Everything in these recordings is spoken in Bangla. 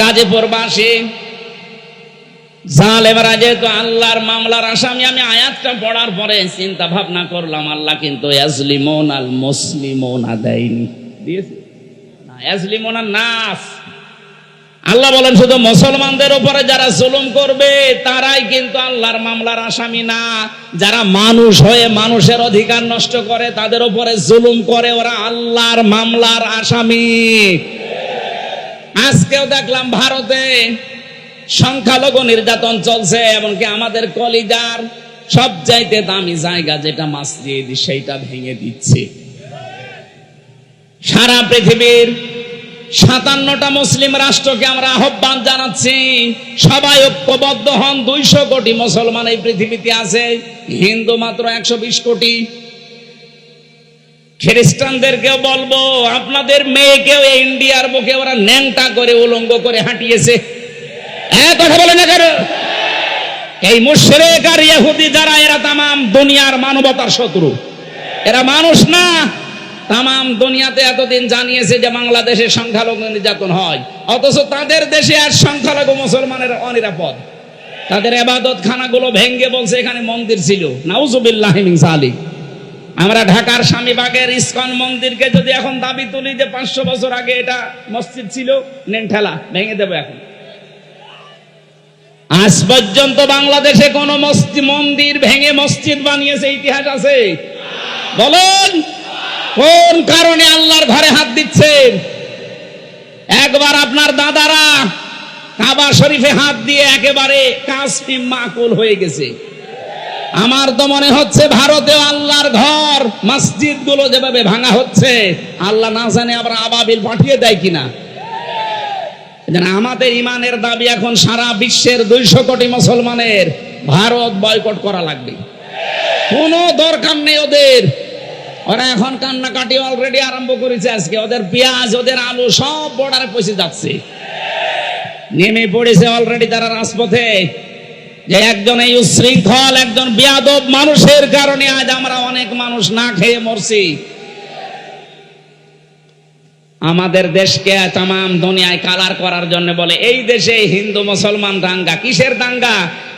গাজীপুরবাসী জালেমরা যেহেতু আল্লাহর মামলার আসামি, আমি আয়াতটা পড়ার পরে চিন্তা ভাবনা করলাম, আল্লাহ কিন্তু ইয়াজলিমুন আল মুসলিমুনা দেয়নি, দিয়েছে না, ইয়াজলিমুন আন নাস। আল্লাহ বলেন শুধু মুসলমানদের উপরে যারা জুলুম করবে তারাই কিন্তু আল্লাহর মামলার আসামি না, যারা মানুষ হয়ে মানুষের অধিকার নষ্ট করে, তাদের উপরে জুলুম করে, ওরা আল্লাহর মামলার আসামি। আজকেও দেখলাম ভারতে সংখ্যালঘু নির্যাতন চলছে, এমনকি আমাদের কলিজার সবচাইতে দামি জায়গা যেটা মসজিদ, সেইটা ভেঙে দিচ্ছে। সারা পৃথিবীর 57টা মুসলিম রাষ্ট্রকে আমরা আহ্বান জানাচ্ছি, সবাই ঐক্যবদ্ধ হন। 200 কোটি মুসলমান এই পৃথিবীতে আছে, হিন্দু মাত্র 120 কোটি। খ্রিস্টানদেরকেও বলবো, আপনাদের মেয়েকেও ইন্ডিয়ার বুকে ওরা ন্যাংটা করে উলঙ্গ করে হাঁটিয়েছে। কথা বলে না কেন? এই মুশরিক আর ইহুদি যারা, এরা তামাম দুনিয়ার মানবতার শত্রু, এরা মানুষ না। তামাম দুনিয়াতে এতদিন জানিয়েছে যে বাংলাদেশে সংখ্যালঘু নির্যাতন হয়, অথচ তাদের দেশে আর সংখ্যালঘু মুসলমানের অনিরাপদ। তাদের ইবাদত খানাগুলো ভেঙ্গে বলছে এখানে মন্দির ছিল। নাউজুবিল্লাহি মিন যালিক। আমরা ঢাকার স্বামীবাগের ইসকন মন্দিরকে যদি এখন দাবি তুলি যে 500 বছর আগে এটা মসজিদ ছিল, নেন ঠেলা, ভেঙে দেবো। এখন আজ পর্যন্ত বাংলাদেশে কোন মন্দির ভেঙে মসজিদ বানিয়েছে ইতিহাস আছে? বলেন কোন কারণে আল্লাহর ঘরে হাত দিচ্ছেন? একবার আপনার দাদারা কাবা শরীফে হাত দিয়ে একেবারে কাসফি মাকুল হয়ে গেছে। আমার তো মনে হচ্ছে ভারতেও আল্লাহর ঘর মসজিদ গুলো যেভাবে ভাঙা হচ্ছে, আল্লাহ না জানে আবার আবাবিল পাঠিয়ে দেয় কিনা। আমাদের ইমানের দাবি এখন সারা বিশ্বের 200 কোটি মুসলমানের ভারত বয়কট করা লাগবে। কোনো দরকার নেই ওদের। ওরা এখন কান্নাকাটি অলরেডি আরম্ভ করেছে। আজকে ওদের পেঁয়াজ, ওদের আলু সব বর্ডারে পৌঁছে যাচ্ছে, নেমে পড়েছে অলরেডি তারা রাজপথে। যে একজন এই উশৃঙ্খল, একজন বেয়াদব মানুষের কারণে আজ আমরা অনেক মানুষ না খেয়ে মরছি। আমাদের দেশকে তামাম দুনিয়ায় কালার করার জন্য বলে এই দেশে হিন্দু মুসলমান দাঙ্গা। কিসের দাঙ্গা?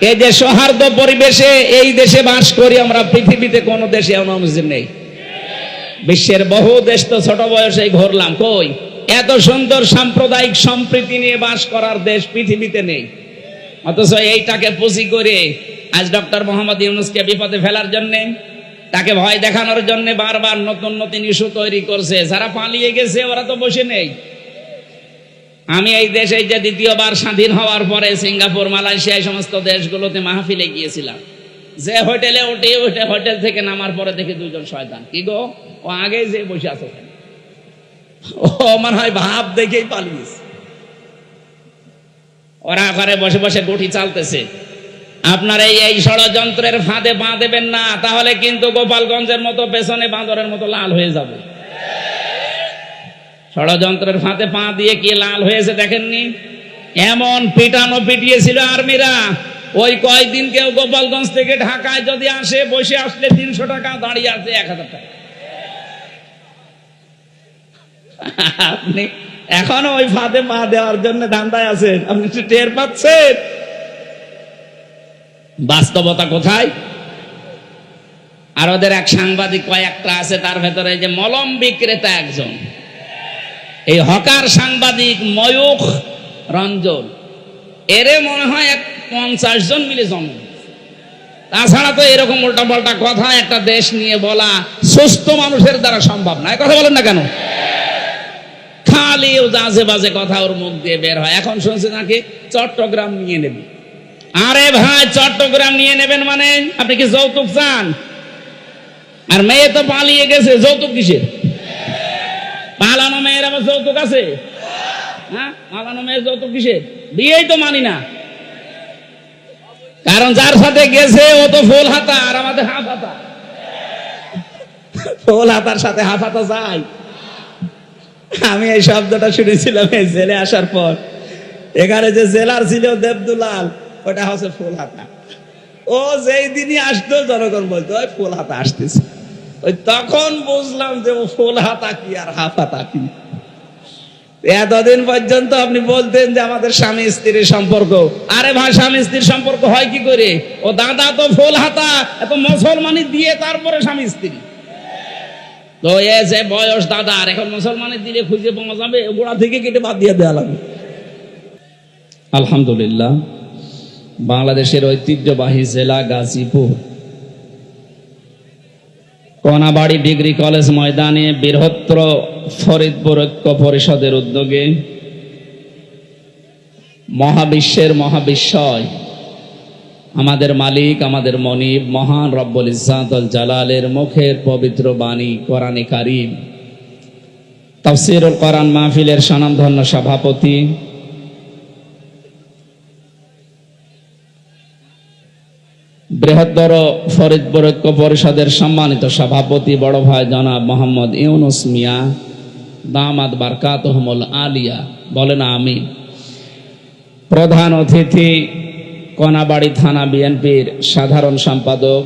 এই যে সৌহার্দ্য পরিবেশে এই দেশে বাস করি আমরা, পৃথিবীতে কোন দেশে এমন মসজিদ নেই। বিশ্বের বহু দেশ তো ছোট বয়সে ঘুরলাম, কই এত সুন্দর সাম্প্রদায়িক সম্প্রীতি নিয়ে বাস করার দেশ পৃথিবীতে নেই। অথচ এইটাকে পুঁজি করে আজ ডক্টর মোহাম্মদ ইউনূসকে বিপদে ফেলার জন্য, তাকে ভয় দেখানোর জন্য বারবার নতুন নতুন ইস্যু তৈরি করছে। যারা পালিয়ে গেছে ওরা তো বসে নেই। আমি এই দেশে যে দ্বিতীয়বার স্বাধীন হওয়ার পরে সিঙ্গাপুর, মালয়েশিয়া এই সমস্ত দেশগুলোতে মাহফিলে গিয়েছিলাম। যে হোটেলে উঠে হোটেল থেকে নামার পরে দেখি 2জন শয়তান। কি গো, ও আগে যে বসে আছে, ও মনে হয় ভাব দেখেই পালিয়েছে। ওরা ঘরে বসে বসে গুটি চালতেছে। আপনার এই ষড়যন্ত্রের ফাঁদে পা দেবেন না, তাহলে কিন্তু গোপালগঞ্জের মতো পেছনে বাঁদরের মতো লাল হয়ে যাবে। ষড়যন্ত্রের ফাঁদে পা দিয়ে কি লাল হয়েছে দেখেননি? এমন পিটানো পিটিয়েছিল আর্মিরা। ওই কয়েকদিন কেউ গোপালগঞ্জ থেকে ঢাকায় যদি আসে, বসে আসলে 300 টাকা, দাঁড়িয়ে আসলে 1000 টাকা। আপনি এখনো ওই ফাঁদে পা দেওয়ার জন্য ধান্দায় আছেন, আপনি টের পাচ্ছেন বাস্তবতা কোথায়? আর ওদের এক সাংবাদিক কয়েকটা আছে, তার ভেতরে যে মলম বিক্রেতা একজন, এই হকার সাংবাদিক ময়ূখ রঞ্জন, এরে মনে হয় 50 জন মিলে জন্ম। তাছাড়া তো এরকম উল্টাপাল্টা কথা একটা দেশ নিয়ে বলা সুস্থ মানুষের দ্বারা সম্ভব না। কথা বলেন না কেন? খালি আজে বাজে কথা ওর মুখ দিয়ে বের হয়। এখন শুনছি নাকি চট্টগ্রাম নিয়ে নেবে। আরে ভাই, চট্টগ্রাম নিয়ে নেবেন মানে আপনি কি যৌতুক চান? আর মেয়ে তো পালিয়ে গেছে, যৌতুক কিসের? পালানো মেয়ের আবার যৌতুক আছে? হ্যাঁ, পালানো মেয়ের যৌতুক কিসের? বিয়েই তো মানি না। কারণ যার সাথে গেছে ও তো ফুল হাতা, আর আমাদের হাফ হাতা। ফুল হাতার সাথে হাফ হাতা যায়? আমি এই শব্দটা শুনেছিলাম এই জেলে আসার পর। এখানে যে জেলার ছিল দেবদুলাল, ওটা হচ্ছে ফুল হাতা। ও যেই দিনই আসতো জনগণ বলতো ওই ফুল হাতা আসতেছে। ওই তখন বুঝলাম যে ও ফুল হাতা কি আর হাফ হাতা কি। এতদিন পর্যন্ত আপনি বলতেন যে আমাদের স্বামী স্ত্রীর সম্পর্ক। আরে ভাই, স্বামী স্ত্রীর সম্পর্ক হয় কি করে? ও দাদা তো ফুল হাতা, এত মুসলমানি দিয়ে তারপরে স্বামী স্ত্রী। তো এ যে বয়স দাদার, এখন মুসলমানি দিলে খুঁজে পাওয়া যাবে? গোড়া থেকে কেটে বাদ দিয়ে দেওয়া লাগবে। আলহামদুলিল্লাহ, বাংলাদেশের ঐতিহ্যবাহী জেলা গাজীপুর, কোনাবাড়ি ডিগ্রি কলেজ ময়দানে বৃহত্তর ফরিদপুর ঐক্য পরিষদের উদ্যোগে মহাবিশ্বের মহাবিস্ময়, আমাদের মালিক, আমাদের মনিব, মহান রব্বুল ইজ্জাতুল জালালের মুখের পবিত্র বাণী কোরআনে কারীম তাফসীরুল কোরআন মাহফিলের স্বনামধন্য সভাপতি বৃহত্তর ফরিদপুর ঐক্য পরিষদের সম্মানিত সভাপতি বড় ভাই জনাব মোহাম্মদ ইউনুস মিয়া দামাত বারকাতুহুমুল আলিয়া, বলেন আমিন। প্রধান অতিথি কোনাবাড়ি থানা বিএনপির সাধারণ সম্পাদক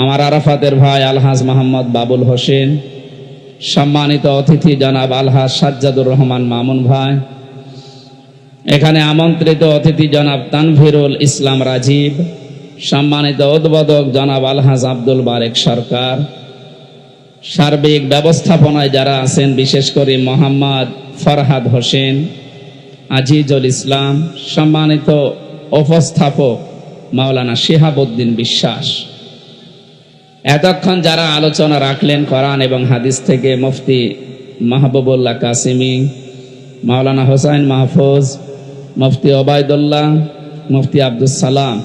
আমার আরাফাতের ভাই আলহাজ মোহাম্মদ বাবুল হোসেন, সম্মানিত অতিথি জনাব আলহাজ সাজ্জাদুর রহমান মামুন ভাই, এখানে আমন্ত্রিত অতিথি জনাব তানভীরুল ইসলাম রাজীব, সম্মানিত উদ্বোধক জনাব আলহাজ আব্দুল বারেক সরকার, সার্বিক ব্যবস্থাপনায় যারা আছেন বিশেষ করে মোহাম্মদ ফরহাদ হোসেন, আজিজুল ইসলাম, সম্মানিত উপস্থাপক মাওলানা শিহাবুদ্দিন বিশ্বাস, এতক্ষণ যারা আলোচনা রাখলেন কোরআন এবং হাদিস থেকে মুফতি মাহবুবুল্লাহ কাসিমি, মাওলানা হোসাইন মাহফুজ, মুফতি ওবায়দুল্লাহ, মুফতি আব্দুস সালাম,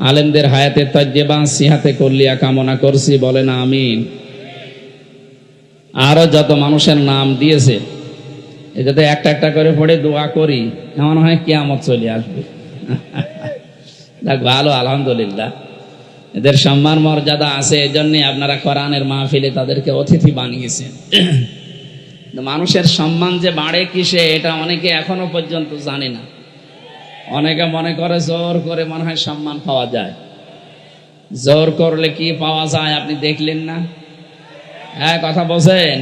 আলেমদের হায়াতে তাজ্জেবা সিহাতে কুল্লিয়া কামনা করছি, বলেন আমিন। আরো যত মানুষের নাম দিয়েছে এটাতে একটা একটা করে পড়ে দোয়া করি, এমন হয় কিয়ামত চলে আসবে। ভালো, আলহামদুলিল্লাহ, এদের সম্মান মর্যাদা আছে, এজন্যই আপনারা কোরআনের মাহফিলে তাদেরকে অতিথি বানিয়েছেন। মানুষের সম্মান যে বাড়ে কিসে, এটা অনেকে এখনো পর্যন্ত জানে না। অনেকে মনে করে জোর করে মনে হয় সম্মান পাওয়া যায়। জোর করলে কি পাওয়া যায় আপনি দেখলেন না? হ্যাঁ, কথা বলছেন।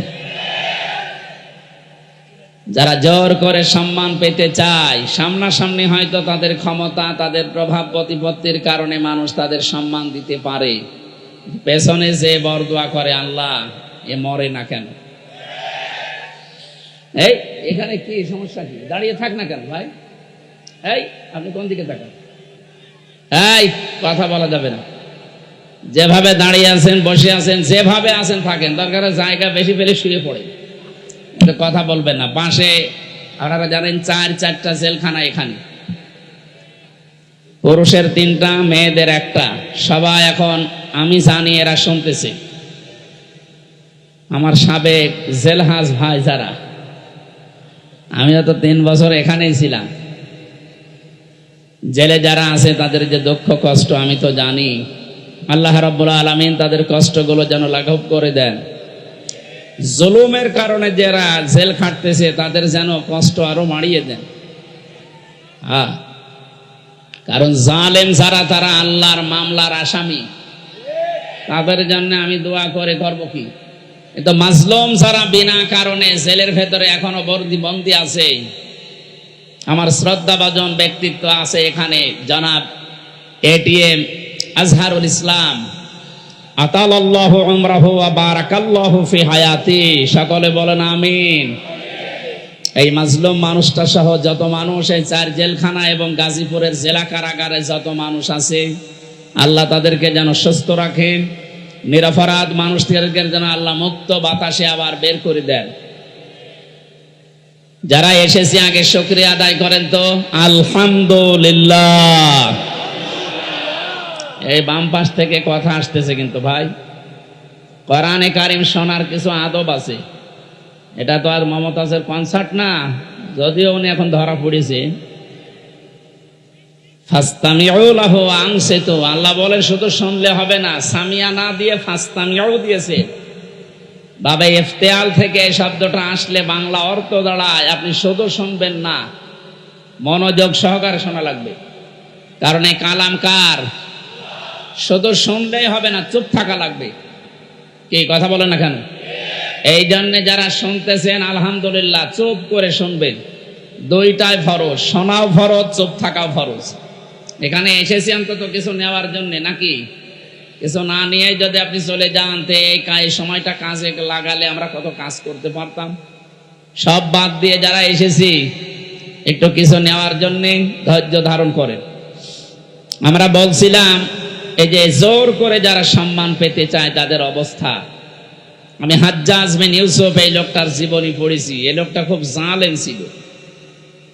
যারা জোর করে সম্মান পেতে চায়, সামনাসামনি হয়তো তাদের ক্ষমতা, তাদের প্রভাব প্রতিপত্তির কারণে মানুষ তাদের সম্মান দিতে পারে, পেছনে যে বরদোয়া করে আল্লাহ এ মরে না কেন? এই এখানে কি সমস্যা? কি দাঁড়িয়ে থাক না কেন ভাই? এই আপনি কোন দিকে তাকান? এই কথা বলা যাবে না। যেভাবে দাঁড়িয়ে আছেন, বসে আছেন, যেভাবে আছেন থাকেন, দরকার জায়গা বেশি পেলে শুয়ে পড়ে, কথা বলবেন না। পাশে আপনারা জানেন 4-4টা জেলখানা এখানে, পুরুষের 3টা, মেয়েদের 1টা। সবাই এখন আমি জানি এরা শুনতেছে। আমার সাবেক জেলহাজ ভাই যারা, আমিও তো 3 বছর এখানেই ছিলাম। জেলে যারা আছে তাদের যে দুঃখ কষ্ট আমি তো জানি। আল্লাহ রাব্বুল আলামিন তাদের কষ্টগুলো যেন লাঘব করে দেন। জুলুমের কারণে যারা জেল খাটতেছে তাদের যেন কষ্ট আরো বাড়িয়ে দেন। কারণ জালেম যারা, তারা আল্লাহর মামলার আসামি, তাদের জন্য আমি দোয়া করে করব কি? কিন্তু মাজলুম যারা বিনা কারণে জেলের ভেতরে এখনো বন্দি আছে, আমার শ্রদ্ধাভাজন ব্যক্তিত্ব আছে এখানে, জনাব এটিএম আজহারুল ইসলাম, আতালাল্লাহু উমরাহু ওয়া বারাকাল্লাহু ফি হায়াতি, সকলে বলেন আমিন। এই মাজলুম মানুষটা সহ যত মানুষ এই 4 জেলখানা এবং গাজীপুরের জেলা কারাগারে যত মানুষ আছে, আল্লাহ তাদেরকে যেন সুস্থ রাখেন। নিরপরাধ মানুষদেরকে যেন আল্লাহ মুক্ত বাতাসে আবার বের করে দেন। যারা এসেছে আগে শুকরিয়া আদায় করেন তো আলহামদুলিল্লাহ। এই বাম পাশ থেকে কথা আসতেছে কিন্তু ভাই, কোরআনে কারিম শোনার কিছু আদব আছে। এটা তো আর মমতাজের কনসার্ট না, যদিও উনি এখন ধরা পড়েছে। ফাস্তামিউ লাহু আনসিতু, আল্লাহ বলে শুধু শুনলে হবে না, সামিয়া না দিয়ে ফাস্তামিউ দিয়েছে। বাবা ইফতেআল থেকে এই শব্দটা আসলে বাংলা অর্থ দাঁড়ায় আপনি শুধু শুনবেন না, মনোযোগ সহকারে শোনা লাগবে। কারণ এই কালাম কার? শুধু শুনলেই হবে না, চুপ থাকা লাগবে। কি কথা বলেন না কেন? এই জন্য যারা শুনতেছেন আলহামদুলিল্লাহ চুপ করে শুনবেন, দুইটাই ফরজ, শোনাও ফরজ, চুপ থাকাও ফরজ। এখানে এসেছি অন্তত কিছু নেওয়ার জন্য, নাকি কিছু না নিয়ে যদি আপনি চলে যান তো এই সময়টা কাজে লাগালে আমরা কত কাজ করতে পারতাম। সব বাদ দিয়ে যারা এসেছি একটু কিছু নেওয়ার জন্য ধৈর্য ধারণ করেন। আমরা বলছিলাম এই যে জোর করে যারা সম্মান পেতে চায় তাদের অবস্থা। আমি হাজ্জাজ বিন ইউসুফ এই লোকটার জীবনী পড়েছি। এই লোকটা খুব জালেম ছিল,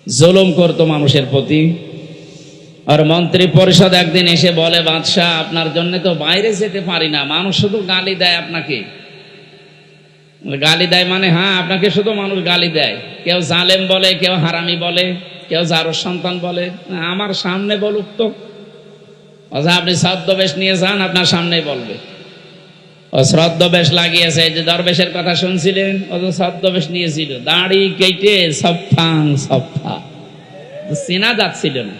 জুলুম করতো মানুষের প্রতি। আর মন্ত্রী পরিষদ একদিন এসে বলে, বাদশাহ আপনার জন্য তো বাইরে যেতে পারি না, মানুষ শুধু গালি দেয় আপনাকে। গালি দেয় মানে? হ্যাঁ, আপনাকে শুধু মানুষ গালি দেয়। কেউ জালেম বলে, কেউ হারামি বলে, কেউ জারোর সন্তান বলে। আমার সামনে বলুক তো, আপনি ছদ্মবেশ নিয়ে যান, আপনার সামনেই বলবে। ও ছদ্মবেশ লাগিয়েছে, যে দরবেশের কথা শুনছিলেন, ও তো ছদ্মবেশ নিয়েছিল, দাড়ি কেটে সফাং সফা, চেনা যাচ্ছিল না।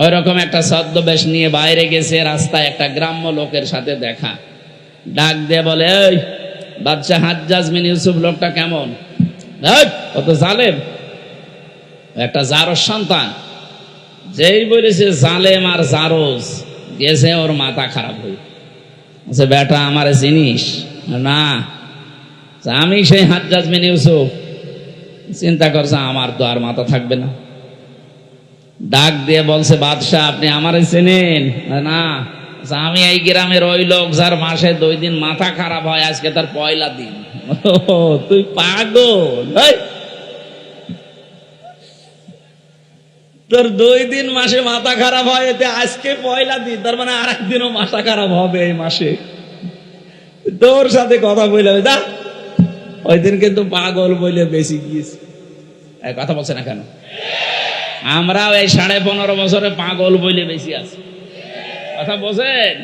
ওই রকম একটা ছদ্মবেশ নিয়ে বাইরে গেছে, রাস্তায় একটা গ্রাম্য লোকের সাথে দেখা। ডাক দিয়ে বলে, এই বাদশাহ হাজ্জাজ বিন ইউসুফ লোকটা কেমন? ও তো জালেম, একটা জারোর সন্তান। যেই বলেছে জালেম আর জারোজ, গেছে ওর মাথা খারাপ হয়ে। বেটা আমার জিনিস না, আমি সেই হাজ্জাজ বিন ইউসুফ। চিন্তা করছে আমার তো আর মাথা থাকবে না। ডাক দিয়ে বলছে, বাদশাহ আপনি আমারে চেনেন? না। আমি এই গ্রামের ওই লোক যার মাসে 2 দিন মাথা খারাপ হয়, আজকে তার পয়লা দিন। তুই পাগল, তোর 2 দিন মাসে মাথা খারাপ হয়, এতে আজকে পয়লা দিন, তার মানে আর একদিনও মাথা খারাপ হবে এই মাসে। তোর সাথে কথা বলে যা, ওই দিন কিন্তু পাগল বলে বেশি গিয়েছে। কথা বলছে না কেন? আমরাও এই 15.5 বছরে পাগল বলে বেশি আছি। কথা বোঝেন?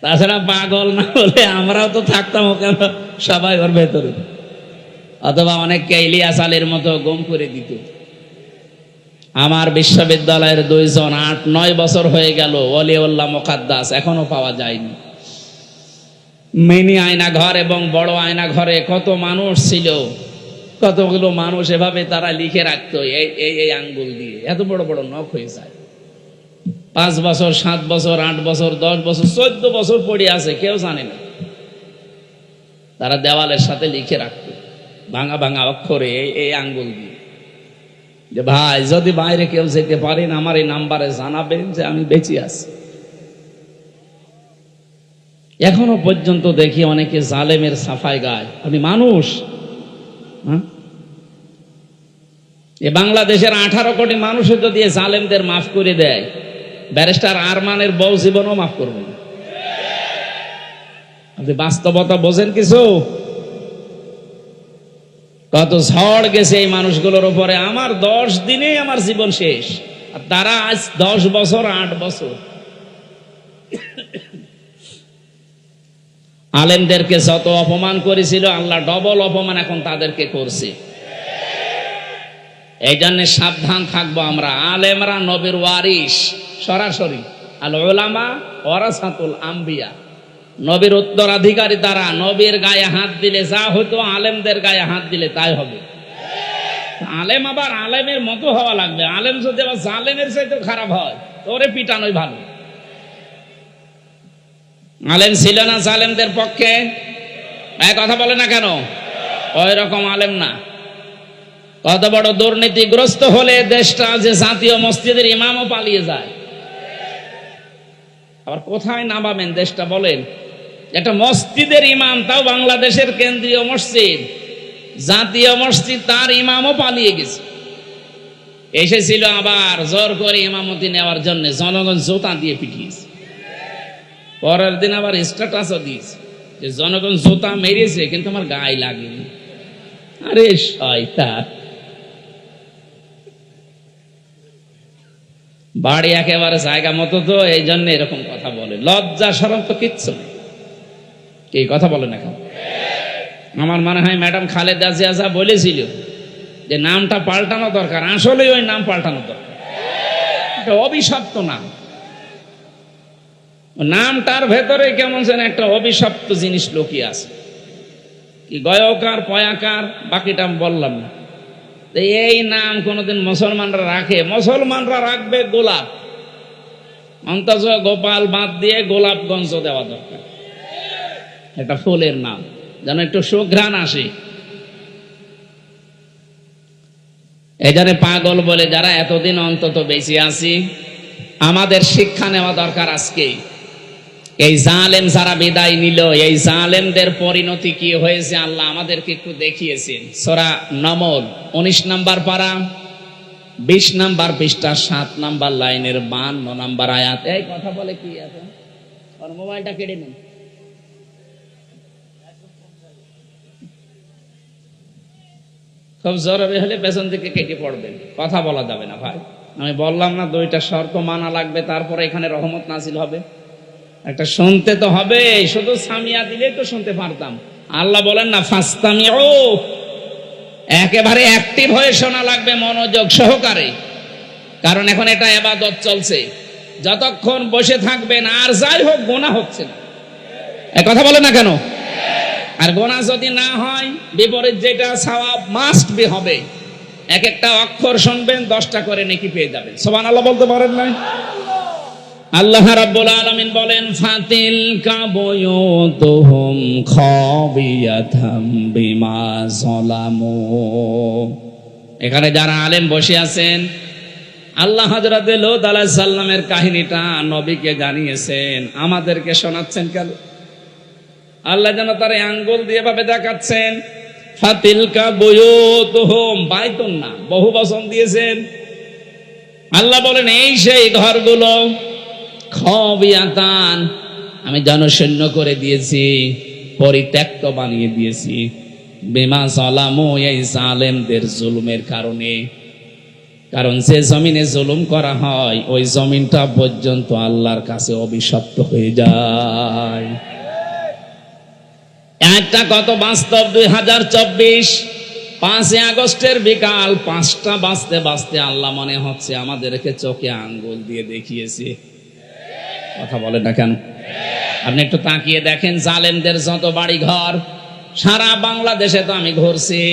তাছাড়া পাগল না বলে আমরাও তো থাকতাম ওখানে সবাই ওর ভেতরে, অথবা অনেককে ইলিয়াস আলীর মতো গুম করে দিত। আমার বিশ্ববিদ্যালয়ের 2 জন 8-9 বছর হয়ে গেল, ওলিউল্লাহ মুকাদ্দাস, এখনো পাওয়া যায়নি। মিনি আয়না ঘর এবং বড় আয়না ঘরে কত মানুষ ছিল, কতগুলো মানুষ এভাবে তারা লিখে রাখতো এই আঙ্গুল দিয়ে। এত বড় বড় নখ হয়ে যায়। 5 বছর, 7 বছর, 8 বছর, 10 বছর, 14 বছর পড়ে আছে, কেউ জানে না। তারা দেওয়ালের সাথে লিখে রাখতো ভাঙা ভাঙা অক্ষরে এই আঙ্গুল দিয়ে, যে ভাই যদি বাইরে কেউ যেতে পারেন আমার এই নাম্বারে জানাবেন যে আমি বেঁচে আছি। এখনো পর্যন্ত দেখি অনেকে জালেমের সাফাই গায়। আপনি মানুষ? এ বাংলাদেশের 18 কোটি মানুষের যদি জালেমদের মাফ করে দেয়, ব্যারিস্টার আরমানের বউ জীবনও মাফ করবে না। আপনি বাস্তবতা বোঝেন কিছু? কত ঝড় গেছে এই মানুষগুলোর উপরে। আমার 10 দিনে আমার জীবন শেষ, আর তারা আজ 10 বছর 8 বছর। আলেমদেরকে যত অপমান করেছিল, আল্লাহ ডবল অপমান এখন তাদেরকে করছে। এই জন্য সাবধান থাকবো আমরা। আলেমরা নবীর ওয়ারিস সরাসরি, আল উলামা ওয়ারাসাতুল আম্বিয়া, নবীর উত্তরাধিকারী। তারা নবীর গায়ে হাত দিলে যা হতো, আলেমদের গায়ে হাত দিলে তাই হবে। আলেম আবার আলেমের মতো হওয়া লাগবে। আলেম যদি আবার জালেমের চাইতে খারাপ হয়, তোরে পিটানোই ভালো। আলেম ছিল না জালেমদের পক্ষে? কথা বলে না কেন? ওই রকম আলেম না। কত বড় দুর্নীতিগ্রস্ত হলে দেশটা যে জাতীয় মসজিদের ইমামও পালিয়ে যায়। আবার কোথায় নামাবেন দেশটা বলেন? একটা মসজিদের ইমাম, তাও বাংলাদেশের কেন্দ্রীয় মসজিদ, জাতীয় মসজিদ, তার ইমামও পালিয়ে গেছে। এসেছিল আবার জোর করে ইমামতি নেওয়ার জন্য, জনগণ জোতা দিয়ে পিটিয়েছে। পরের দিন আবার স্ট্যাটাসও দিয়েছে যে জনগণ জোতা মেরেছে কিন্তু আমার গায়ে লাগেনি। আরে শয়তান, বাড়ি একেবারে জায়গা মতো তো, এই জন্য এরকম কথা বলে। লজ্জা শরম তো কিচ্ছু নেই। এই কথা বলে না কেন? আমার মনে হয় ম্যাডাম খালেদা জিয়া যা বলেছিল যে নামটা পাল্টানো দরকার, আসলে ওই নাম পাল্টানো দরকার। এটা অভিশপ্ত নাম। নামটার ভেতরে কেমন যেন একটা অভিশপ্ত জিনিস লুকিয়ে আছে। কি গয়কার পয়াকার বাকিটা আমি বললাম না। এই নাম কোনোদিন মুসলমানরা রাখে? মুসলমানরা রাখবে গোলাপ, অন্তত গোপাল বাদ দিয়ে গোলাপগঞ্জ দেওয়া দরকার। এটা ফুলের নাম, যেন একটু সুঘ্রাণ আসে। এই জন্য পাগল বলে যারা এতদিন অন্তত বেঁচে আছি, আমাদের শিক্ষা নেওয়া দরকার আজকে। এই জালেম যারা বিদায় নিল, এই জালেমদের পরিণতি কি হয়েছে আল্লাহ আমাদেরকে একটু দেখিয়েছেন। সূরা নমল 19 নম্বর পারা 20 নম্বর পৃষ্ঠা 7 নম্বর লাইনের 52 নম্বর আয়াত। এই কথা বলে কি আছে? আর মোবাইলটা কেড়ে নিন। খুব জরুরি হলে পেছন থেকে কেটে পড়বেন, কথা বলা যাবে না ভাই। আমি বললাম না 2টা শর্ত মানা লাগবে, তারপরে এখানে রহমত নাজিল হবে। একটা শুনতে তো হবে, শুধু সামিয়া দিলেই তো শুনতে পারতাম। আল্লাহ বলেন না ফাস্তামিউ, একেবারে অ্যাক্টিভ হয়ে শোনা লাগবে, মনোযোগ সহকারে। কারণ এখন এটা ইবাদত চলছে, যতক্ষণ বসে থাকবেন আর যাই হোক গুনাহ হচ্ছে না। এই কথা বলে না কেন? আর গুনাহ যদি না হয়, বিপরীত যেটা সওয়াব মাস্ট বি হবে। এক একটা অক্ষর শুনবেন 10টা করে নেকি পেয়ে যাবেন। সুবহানাল্লাহ বলতে পারেন না? আল্লাহ রাব্বুল আলামিন বলেন ফাতিলকা বুয়ুতুহুম খাবিয়াতাম বিমা যালামু। এখানে যারা আলেম বসে আছেন, আল্লাহ হযরত লূত আলাইহিস সালামের কাহিনীটা নবীকে জানিয়েছেন, আমাদেরকে শোনাচ্ছেন কেন? আল্লাহ যেন তার আঙ্গুল দিয়ে ভাবে দেখাচ্ছেন। ফাতিলকা বুয়ুতুহুম, বাইতুন না, বহু বচন দিয়েছেন। আল্লাহ বলেন এই সেই ঘরগুলো, খাবিয়াতান, আমি জনশূন্য করে দিয়েছি, পরিত্যক্ত বানিয়ে দিয়েছি, বিমা যালামু, এই জালেমদের জুলুমের কারণে। কারণ যে জমিনে জুলুম করা হয়, ওই জমিনটা পর্যন্ত আল্লাহর কাছে অভিশপ্ত হয়ে যায়। একটা কত বাস্তব। 2024 5 আগস্টের বিকাল 5টা বাজতে বাজতে আল্লাহ মনে হচ্ছে আমাদেরকে চোখে আঙ্গুল দিয়ে দেখিয়েছে। কথা বলে না কেন? আপনি একটু তাকিয়ে দেখেন, জালেমদের যত বাড়ি ঘর সারা বাংলাদেশে তো আমি ঘুরছি,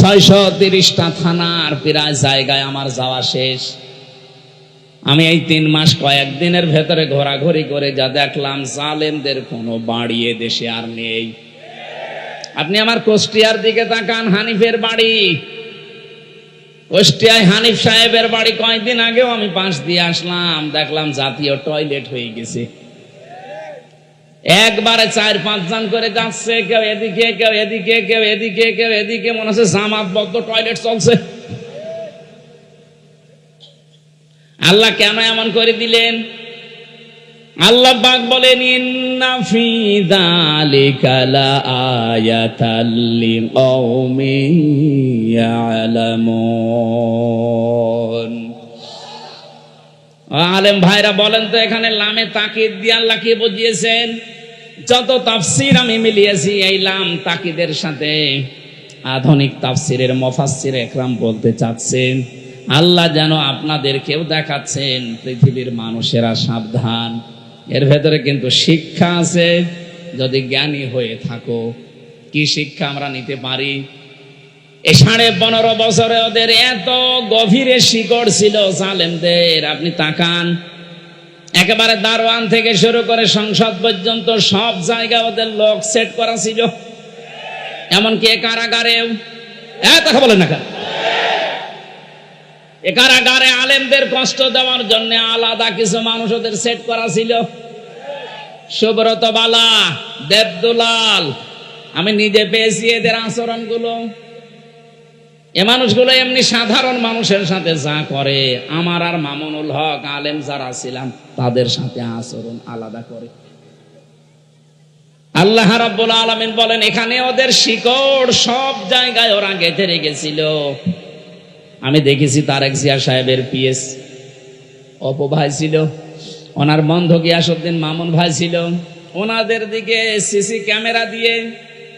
630টা থানার প্রায় জায়গায় আমার যাওয়া শেষ। আমি এই 3 মাস কয়েকদিনের ভেতরে ঘোরাঘুরি করে যা দেখলাম, জালেমদের কোনো বাড়ি এ দেশে আর নেই। আপনি আমার কুষ্টিয়ার দিকে তাকান, হানিফের বাড়ি, কুষ্টিয়ায় হানিফ সাহেবের বাড়ি কয়েকদিন আগেও আমি পাশ দিয়ে আসলাম, দেখলাম জাতীয় টয়লেট হয়ে গেছে। একবারে 4-5 জন করে যাচ্ছে, কেউ এদিকে কেউ এদিকে কেউ এদিকে কেউ এদিকে, মনে হচ্ছে জামাতবদ্ধ টয়লেট চলছে। আল্লাহ কেন এমন করে দিলেন? আল্লাহ পাক বলেন ইন্না ফি যালিকা লাআয়াতাল লিকাওমিন ইয়ালামুন। আলেম ভাইরা বলেন তো, এখানে লামে তাকিদ দিয়ে আল্লাহ কি বুঝিয়েছেন? যত তাফসীর আমি মিলিয়েছি, এই লাম তাকিদের সাথে আধুনিক তাফসীরের মুফাসসির একরাম বলতে চাচ্ছেন, আল্লাহ যেন আপনাদেরকেও দেখাচ্ছেন পৃথিবীর মানুষেরা সাবধান, এর ভেতরে কিন্তু শিক্ষা আছে যদি জ্ঞানী হয়ে থাকো। কি শিক্ষা আমরা নিতে পারি? এই 15.5 বছরে ওদের এত গভীরে শিকড় ছিল জালেমদের। আপনি তাকান, একেবারে দারওয়ান থেকে শুরু করে সংসদ পর্যন্ত সব জায়গায় ওদের লোক সেট করা ছিল, এমনকি কারাগারেও। কথা বলেন না, এ কারাগারে আলেমদের কষ্ট দেওয়ার জন্য আলাদা কিছু মানুষ ওদের সেট করা ছিল। সুব্রত বালা, দেবদুলাল, আমি নিজে পেয়েছি এদের আচরণগুলো। এ মানুষগুলো এমনি সাধারণ মানুষের সাথে যা করে, আমার আর মামুনুল হক আলেম যারা ছিলাম তাদের সাথে আচরণ আলাদা করে। আল্লাহ রাব্বুল আলামিন বলেন এখানে ওদের শিকড় সব জায়গায় ওরা গেঁথে রেখেছিল। আমি দেখেছি তারেক জিয়া সাহেবের পিএস অপু ভাই ছিল, ওনার বন্ধু গিয়াসউদ্দিন মামুন ভাই ছিল, ওনাদের দিকে সিসি ক্যামেরা দিয়ে,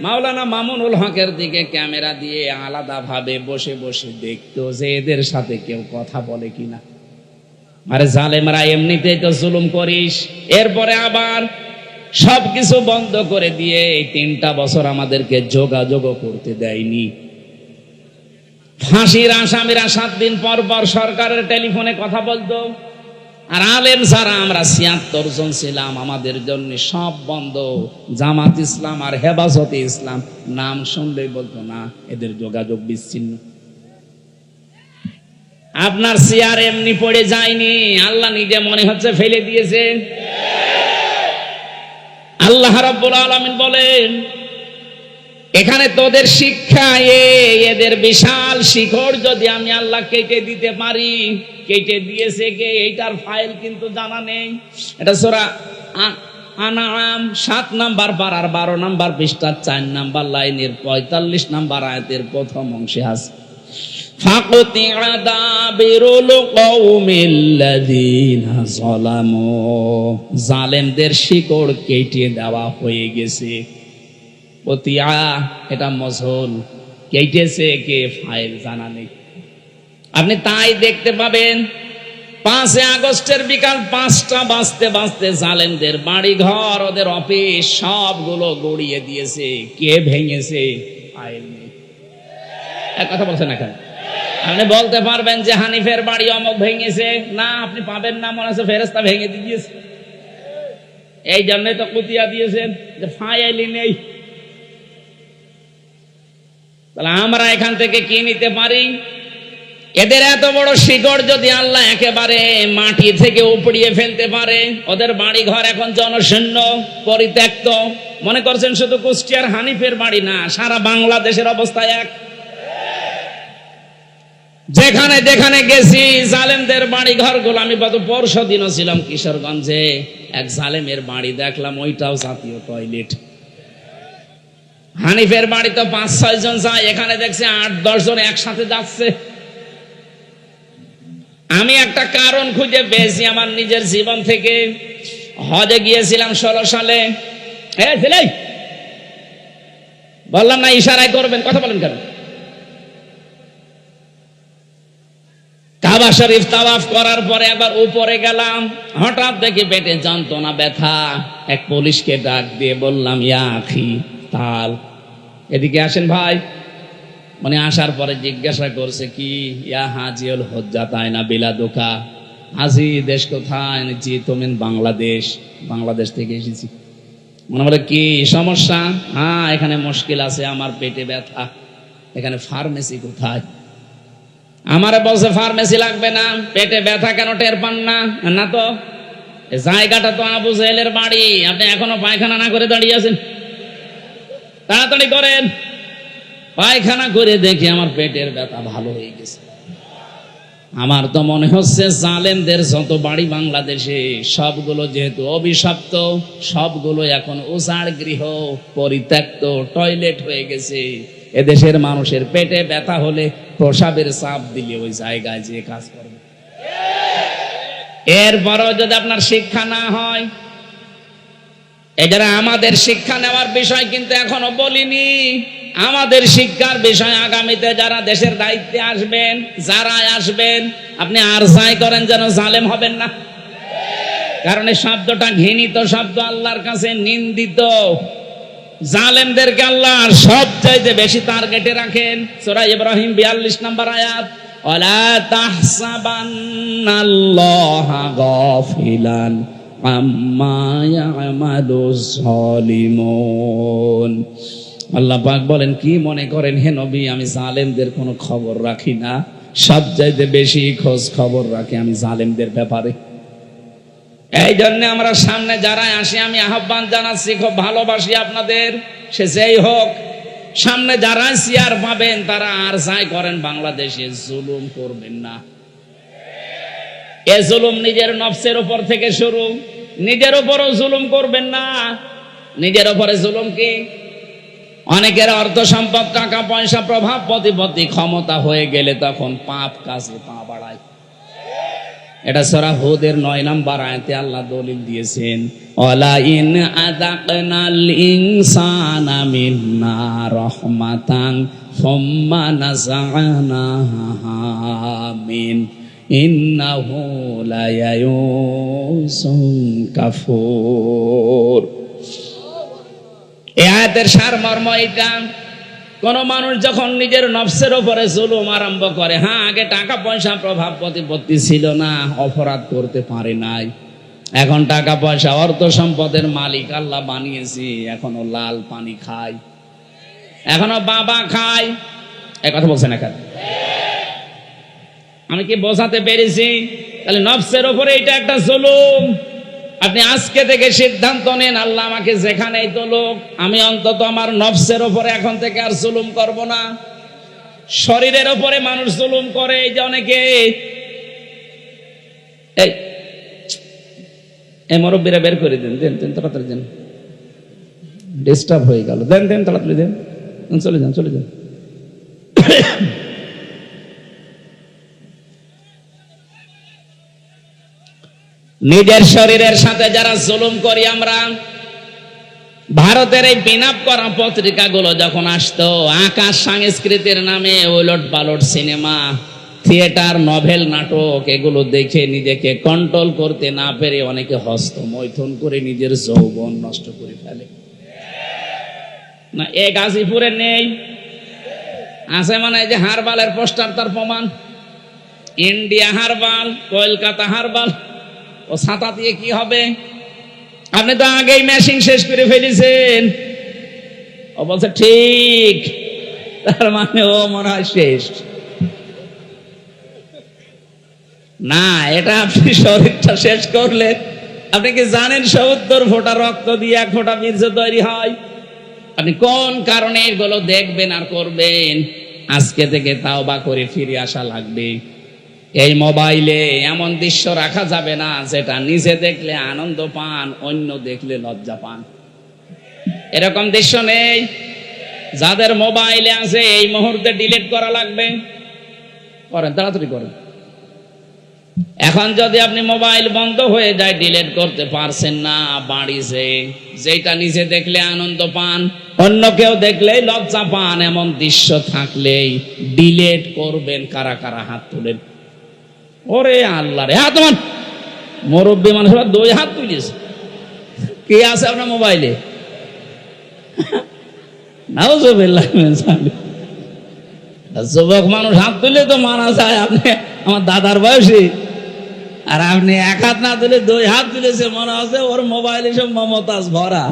মাওলানা মামুনুল হকের দিকে ক্যামেরা দিয়ে আলাদা ভাবে বসে বসে দেখতো যে এদের সাথে কেউ কথা বলে কিনা। আরে জালেমরা, এমনিতেই তো জুলুম করিস, এরপরে আবার সবকিছু বন্ধ করে দিয়ে এই 3টা বছর আমাদেরকে যোগাযোগ করতে দেয়নি। ফাঁসির আসামিরা 7 দিন পর পর সরকারের টেলিফোনে কথা বলতো, আর আলেম ছাড়া আমরা 76 জন ছিলাম, আমাদের জন্য সব বন্ধ। জামাত ইসলাম আর হেফাজতে ইসলাম নাম শুনলেই বলতো না, এদের যোগাযোগ বিচ্ছিন্ন। আপনার চেয়ার এমনি পড়ে যায়নি, আল্লাহ নিজে মনে হচ্ছে ফেলে দিয়েছে। আল্লাহ রাব্বুল আলামিন বলেন, এখানে তোদের শিক্ষা, এদের বিশাল শিখর যদি আমি আল্লাহ কেটে দিতে পারি। কেটে দিয়েছে কে, এইটার ফাইল কিন্তু জানা নেই। এটা সূরা আনআম 7 নাম্বার পারার 12 নাম্বার পৃষ্ঠার 4 নাম্বার লাইনের 45 নাম্বার আয়াতের প্রথম অংশে আছে, ফাকুতিআ দাবিরুল কওমিল্লাযীনা যালামু, জালেমদের শিকড় কেটে দেওয়া হয়ে গেছে। কতিয়া এটা মজহুল, কেটেছে কে ফাইল জানা নেই। আপনি তাই দেখতে পাবেন 5 আগস্টের বিকাল 5টা বাজতে বাজতে জালেমদের বাড়ি ঘর, ওদের অফিস সবগুলো গড়িয়ে দিয়েছে। কে ভেঙেছে? ফাইল নেই। এক কথা বলছেন না কেন? আপনি বলতে পারবেন যে হানিফের বাড়ি অমুক ভেঙেছে? না, আপনি পাবেন না, মনে হচ্ছে ফেরেশতা ভেঙে দিয়েছে। এই জন্যই তো কুতিয়া দিয়েছেন যে ফাইলই নেই। তাহলে আমরা এখান থেকে কি নিতে পারি? এদের এত বড় শিকড় যদি আল্লাহ একেবারে মাটি থেকে উপড়িয়ে ফেলতে পারে, ওদের বাড়ি ঘর এখন জনশূন্য পরিত্যক্ত। মনে করছেন শুধু কুষ্টিয়ার হানিফের বাড়ি না, সারা বাংলাদেশের অবস্থা এক। যেখানে যেখানে গেছি জালেমদের বাড়ি ঘরগুলো, আমি গত পরশু দিনও ছিলাম কিশোরগঞ্জে, এক জালেমের বাড়ি দেখলাম, ওইটাও জাতীয় টয়লেট। হানিফের বাড়ি তো 5-6 জন যায়, এখানে দেখছি 8-10 জন একসাথে যাচ্ছে। আমি একটা কারণ খুঁজে পেয়েছি আমার নিজের জীবন থেকে। হজে গিয়েছিলাম 16 সালে। বললাম না ইশারায় করবেন, কথা বলেন কেন? কাবা শরীফ তাওয়াফ করার পরে একবার উপরে গেলাম, হঠাৎ দেখি পেটে যন্ত্রণা, ব্যথা। এক পুলিশকে ডাক দিয়ে বললাম, ইয়া আখি তাল, এদিকে আসেন ভাই। মানে আসার পরে জিজ্ঞাসা করছে কি, ইয়া হাজিউল হজ্জা তাই না বিলাদুকা, হাজি দেশ কোথায়? জি তুমিন বাংলাদেশ। বাংলাদেশ থেকে এসেছি। মনে বলে কি সমস্যা? হ্যাঁ এখানে মুশকিল আছে, আমার পেটে ব্যথা। এখানে ফার্মেসি কোথায়? আমারে বলছে ফার্মেসি লাগবে না, পেটে ব্যথা কেন টের পান না? না তো জায়গাটা তো আবু জেহেলের বাড়ি, আপনি এখনো পায়খানা না করে দাঁড়িয়ে আছেন, তাড়াতাড়ি করেন। পায়খানা করে দেখি আমার পেটের ব্যথা ভালো হয়ে গেছে। আমার তো মনে হচ্ছে জালেমদের যত বাড়ি বাংলাদেশে সবগুলো যেহেতু অভিশপ্ত, সবগুলো এখন উজাড় গৃহ, পরিত্যক্ত টয়লেট হয়ে গেছে। এদেশের মানুষের পেটে ব্যথা হলে প্রসাবের চাপ দিলে ওই জায়গায় যে কাজ করবে। এরপরও যদি আপনার শিক্ষা না হয়, এটারা আমাদের শিক্ষা নেওয়ার বিষয় কিন্তু এখনো বলিনি। আমাদের শিক্ষার বিষয় আগামীতে যারা দেশের দায়িত্বে আসবেন, যারা আসবেন, আপনি আর যাই করেন যেন জালেম হবেন না। কারণ এই শব্দটা ঘৃণিত শব্দ, আল্লাহর কাছে নিন্দিত। জালেমদেরকে আল্লাহ সবচাইতে বেশি টার্গেটে রাখেন। সূরা ইব্রাহিম 42 নম্বর আয়াত, ওয়ালা তাহসাবান্নাল্লাহা গাফিলান আম্মা ইয়ামালুজ জালিমুন। আল্লাহ পাক বলেন, কি মনে করেন হে নবী আমি জালেমদের কোনো খবর রাখি না? সবচাইতে বেশি খোঁজ খবর রাখি আমি জালেমদের ব্যাপারে। এই জন্য আমরা সামনে যারা আসি আমি আহ্বান জানাচ্ছি, খুব ভালোবাসি আপনাদের, সে যেই হোক, সামনে যারা চেয়ার পাবেন তারা আর যাই করেন বাংলাদেশে জুলুম করবেন না। এ জুলুম নিজের নফসের উপর থেকে শুরু, নিজের উপরও জুলুম করবেন না। নিজের উপরে জুলুম কি? অনেকের অর্থ সম্পদ, টাকা পয়সা, প্রভাব প্রতিপত্তি, ক্ষমতা হয়ে গেলে তখন পাপ কাজে পা বাড়ায়। এটা সূরা হুদের 9 নম্বর আয়াতে আল্লাহ দলিল দিয়েছেন, ওয়ালা ইন আযাকনাল ইনসানা মিন্না রাহমাতান সুম্মা নাযা'নাহা মিন ইন্নাহু লায়ায়ুসুন কাফুর। এই আয়াতের সারমর্ম এটা, কোন মানুষ যখন নিজের নফসের উপরে জুলুম আরম্ভ করে, হ্যাঁ আগে টাকা পয়সা প্রভাব প্রতিপত্তি ছিল না, অপরাধ করতে পারে নাই, এখন টাকা পয়সা অর্থ সম্পদের মালিক আল্লাহ বানিয়েছি, এখনো লাল পানি খায়, এখনো বাবা খায়। এ কথা বলছেন এখন? আমি কি বোঝাতে পেরেছি? তাহলে নফসের উপরে এটা একটা জুলুম। আপনি আজকে থেকে সিদ্ধান্ত নেন, আল্লাহ আমাকে যেখানেই তোলুক, আমি অন্তত আমার নফসের উপরে এখন থেকে আর জুলুম করব না। শরীরের উপরে মানুষ জুলুম করে, এই যে অনেকে, এই মুরব্বীরা বের করে দেন, দেন তাড়াতাড়ি দেন, ডিস্টার্ব হয়ে গেল, দেন তাড়াতাড়ি দেন, চলে যান। নিজের শরীরের সাথে যারা জুলুম করি আমরা, ভারতের এই পিনআপ করা পত্রিকাগুলো যখন আসতো, আকাশ সংস্কৃতির নামে ওলট পালট সিনেমা, থিয়েটার, নভেল, নাটক, এগুলো দেখে নিজেকে কন্ট্রোল করতে না পেরে অনেকে হস্তমৈথুন করে নিজের যৌবন নষ্ট করে ফেলে। না এ গাজীপুরে নেই? আছে মানে এই যে হারবালের পোস্টার, তার প্রমাণ। ইন্ডিয়া হারবাল, কলকাতা হারবাল, ও ছাতা দিয়ে কি হবে? আপনি তো আগেই মেশিন শেষ করে ফেলেছেন। ও বলছে ঠিক, তার মানে ও মনে হয় শেষ না। এটা আপনি শরীরটা শেষ করলেন। আপনি কি জানেন ৭০ ফোঁটা রক্ত দিয়ে ১ ফোঁটা বীর্য তৈরি হয়? আপনি কোন কারণে এগুলো দেখবেন আর করবেন? আজকে থেকে তাওবা করে ফিরে আসা লাগবে। এই মোবাইলে এমন দৃশ্য রাখা যাবে না যেটা নিজে দেখলে আনন্দ পান, অন্য দেখলে লজ্জা পান। এরকম দৃশ্য নেই। যাদের মোবাইলে আছে এই মুহূর্তে ডিলিট করা লাগবে। করেন, তাড়াতাড়ি করেন। এখন যদি আপনি মোবাইল বন্ধ হয়ে যায়, ডিলিট করতে পারছেন না, বাড়িতে যেটা নিজে দেখলে আনন্দ পান, অন্য কেউ দেখলেই লজ্জা পান, এমন দৃশ্য থাকলেই ডিলিট করবেন। কারা কারা হাত তুলেন? ওরে আল্লাহ রে, হাত মান। মুরব্বী মানুষ 2 হাত তুলেছে। কে আছে আপনার মোবাইলে? নাউজুবিল্লাহ মিন যালিক। যুবক মানুষ হাত তুলে তো মানা যায়, আপনি আমার দাদার বয়সী, আর আপনি 1 হাত না তুলে 2 হাত তুলেছে, মনে হচ্ছে ওর মোবাইলে সব মমতাজ ভরা।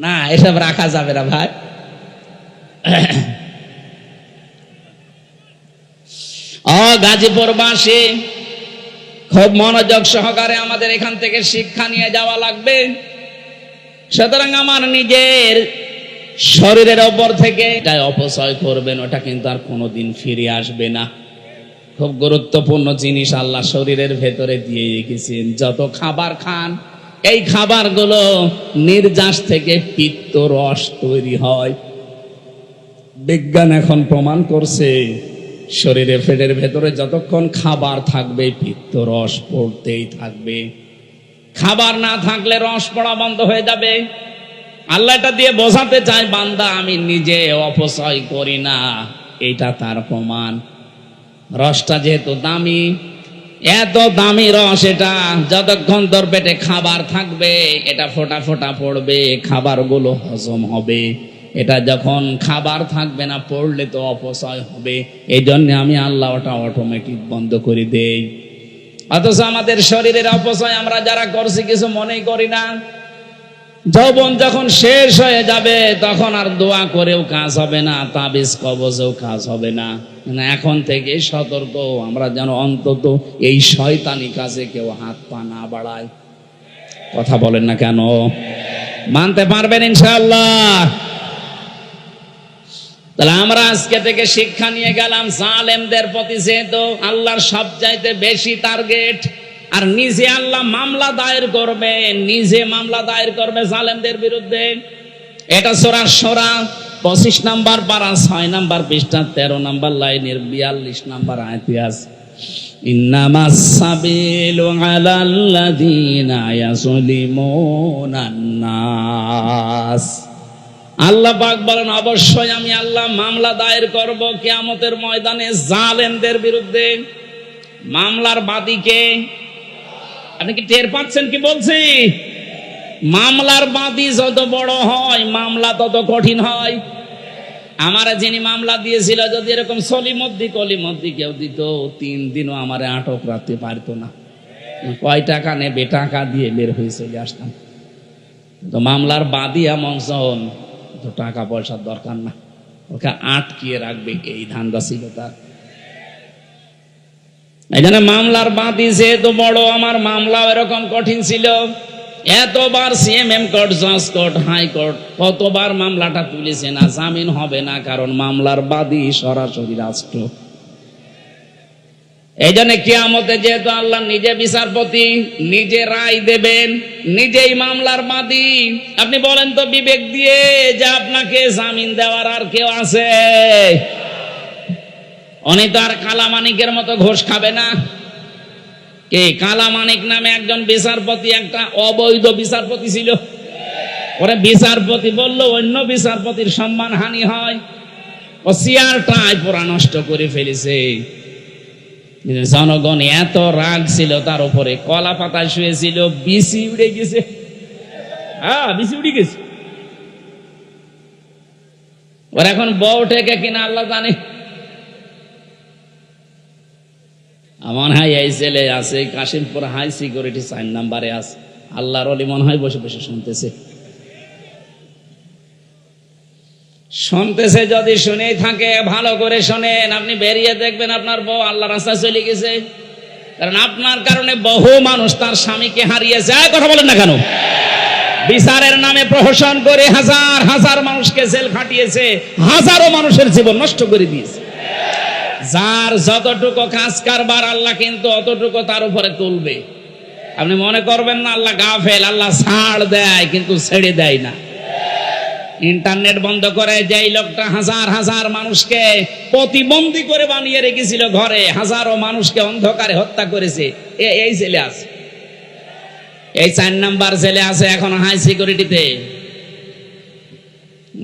না, এসব রাখা যাবে না ভাই। গাজীপুরবাসী খুব মনোযোগ সহকারে আমাদের এখান থেকে শিক্ষা নিয়ে যাওয়া লাগবে। সুতরাং আমার নিজের শরীরের ওপর থেকে এটাই অপচয় করবেন, ওটা কিন্তু আর কোনোদিন ফিরে আসবে না। খুব গুরুত্বপূর্ণ জিনিস আল্লাহ শরীরের ভেতরে দিয়ে রেখেছেন। যত খাবার খান, এই খাবারগুলো নির্যাস থেকে পিত্ত রস তৈরি হয়। বিজ্ঞান এখন প্রমাণ করছে শরীরের পেটের ভেতরে যতক্ষণ খাবার থাকবে পিত্ত রস পড়তেই থাকবে। খাবার না থাকলে রস পড়া বন্ধ হয়ে যাবে। আল্লাহ এটা দিয়ে বোঝাতে চায়, বান্দা আমি নিজে অপচয় করি না, এটা তার প্রমাণ। রসটা যেহেতু দামি, এত দামি রস, এটা যতক্ষণ তোর পেটে খাবার থাকবে এটা ফোঁটা ফোঁটা পড়বে, খাবারগুলো হজম হবে। এটা যখন খাবার থাকবে না, পড়লে তো অপচয় হবে। এই জন্য আমি আল্লাহ ওটা অটোমেটিক বন্ধ করে দেই। অথচ আমাদের শরীরের অপচয় আমরা যারা করছি কিছু মনেই করি না। যৌবন যখন শেষ হয়ে যাবে তখন আর দোয়া করেও কাজ হবে না, তাবিজ কবজেও কাজ হবে না। এখন থেকে সতর্ক আমরা যেন অন্তত এই শয়তানি কাজে কেউ হাত পা না বাড়ায়। কথা বলেন না কেন? মানতে পারবেন ইনশাআল্লাহ? তাহলে আমরা আজকে থেকে শিক্ষা নিয়ে গেলাম, জালেমদের প্রতি যেহেতু আল্লাহর সবচাইতে বেশি টার্গেট, আর নিজে আল্লাহ মামলা দায়ের করবে, নিজে মামলা দায়ের করবে জালেমদের বিরুদ্ধে। এটা সূরা শুরা 25 নম্বর পারা 6 নম্বর পৃষ্ঠা 13 নম্বর লাইনের 42 নম্বর আয়াতে আছে, ইন্নামাস সাবিলু আলাল্লাযীনা ইয়াযলিমুনান নাস। আল্লাহ পাক বলেন, অবশ্যই আমি আল্লাহ মামলা দায়ের করব কিয়ামতের ময়দানে জালেমদের বিরুদ্ধে। মামলার বাদীকে আপনি কি টের পাচ্ছেন কি বলছি? মামলার বাদী যত বড় হয় মামলা তত কঠিন হয়। আমার যিনি মামলা দিয়েছিল যদি এরকম কলিমদ্দি কেউ দিত 3 দিনও আমার আটক রাখতে পারতো না। কয় টাকা নেবে, টাকা দিয়ে বের হয়ে চলে আসতাম। তো মামলার বাদী এমন জন তো টাকা পয়সার দরকার না, ওকে আটকিয়ে রাখবে, এই ধান্দা ছিল তার। এই জন্য মামলার বাদী যেহেতু বড়, আমার মামলাও এরকম কঠিন ছিল। এতবার সিএমএম কোর্ট, জজ কোর্ট, হাইকোর্ট কতবার মামলাটা তুলেছে না, জামিন হবে না, কারণ মামলার বাদী সরাসরি রাষ্ট্র। এই জন্য কিয়ামতে যেহেতু আল্লাহ নিজে বিচারপতি, নিজে রায় দেবেন, নিজেই মামলার বাদী। আপনি বলেন তো বিবেক দিয়ে যে আপনাকে জামিন দেওয়ার আর কেউ আছে? উনি তো আর কালামানিকের মতো ঘোষ খাবে না। কে কালামানিক নামে একজন বিচারপতি, একটা অবৈধ বিচারপতি ছিল। ওরা বিচারপতি বলল অন্য বিচারপতির সম্মান হানি হয়, ও চেয়ারটাই পুরা নষ্ট করে ফেলেছে। জনগণ এত রাগ ছিল তার উপরে, কলা পাতায় শুয়েছিল, বিসি উড়ে গেছে। বিসি উড়ে গেছে। ওর এখন বউ ঠেকে কিনা আল্লাহ জানে। মনে হয় এই ছেলে আছে কাশিমপুর হাই সিকিউরিটি 4 নম্বরে আছে। আল্লাহর ওলি মনে হয় বসে বসে শুনতেছে। যদি শুনেই থাকে ভালো করে শোনেন, আপনি বেরিয়ে দেখবেন আপনার বউ আল্লাহর রাস্তায় চলে গেছে। কারণ আপনার কারণে বহু মানুষ তার স্বামীকে হারিয়েছে। কথা বলেন না কেন? বিচারের নামে প্রহসন করে হাজার হাজার মানুষকে জেল খাটিয়েছে, হাজারো মানুষের জীবন নষ্ট করে দিয়েছে। যার যতটুকু কাজ কারবার আল্লাহ কিন্তু অতটুকু তার উপরে তুলবে। আপনি মনে করবেন না আল্লাহ গাফেল, আল্লাহ ছাড় দেয় কিন্তু ছেড়ে দেয় না। ইন্টারনেট বন্ধ করে যেই লোকটা হাজার হাজার মানুষকে প্রতিবন্ধী করে বানিয়ে রেখেছিল ঘরে, হাজারো মানুষকে অন্ধকারে হত্যা করেছে, এই ছেলে আছে, এই 4 নাম্বার ছেলে আছে এখন হাই সিকিউরিটিতে।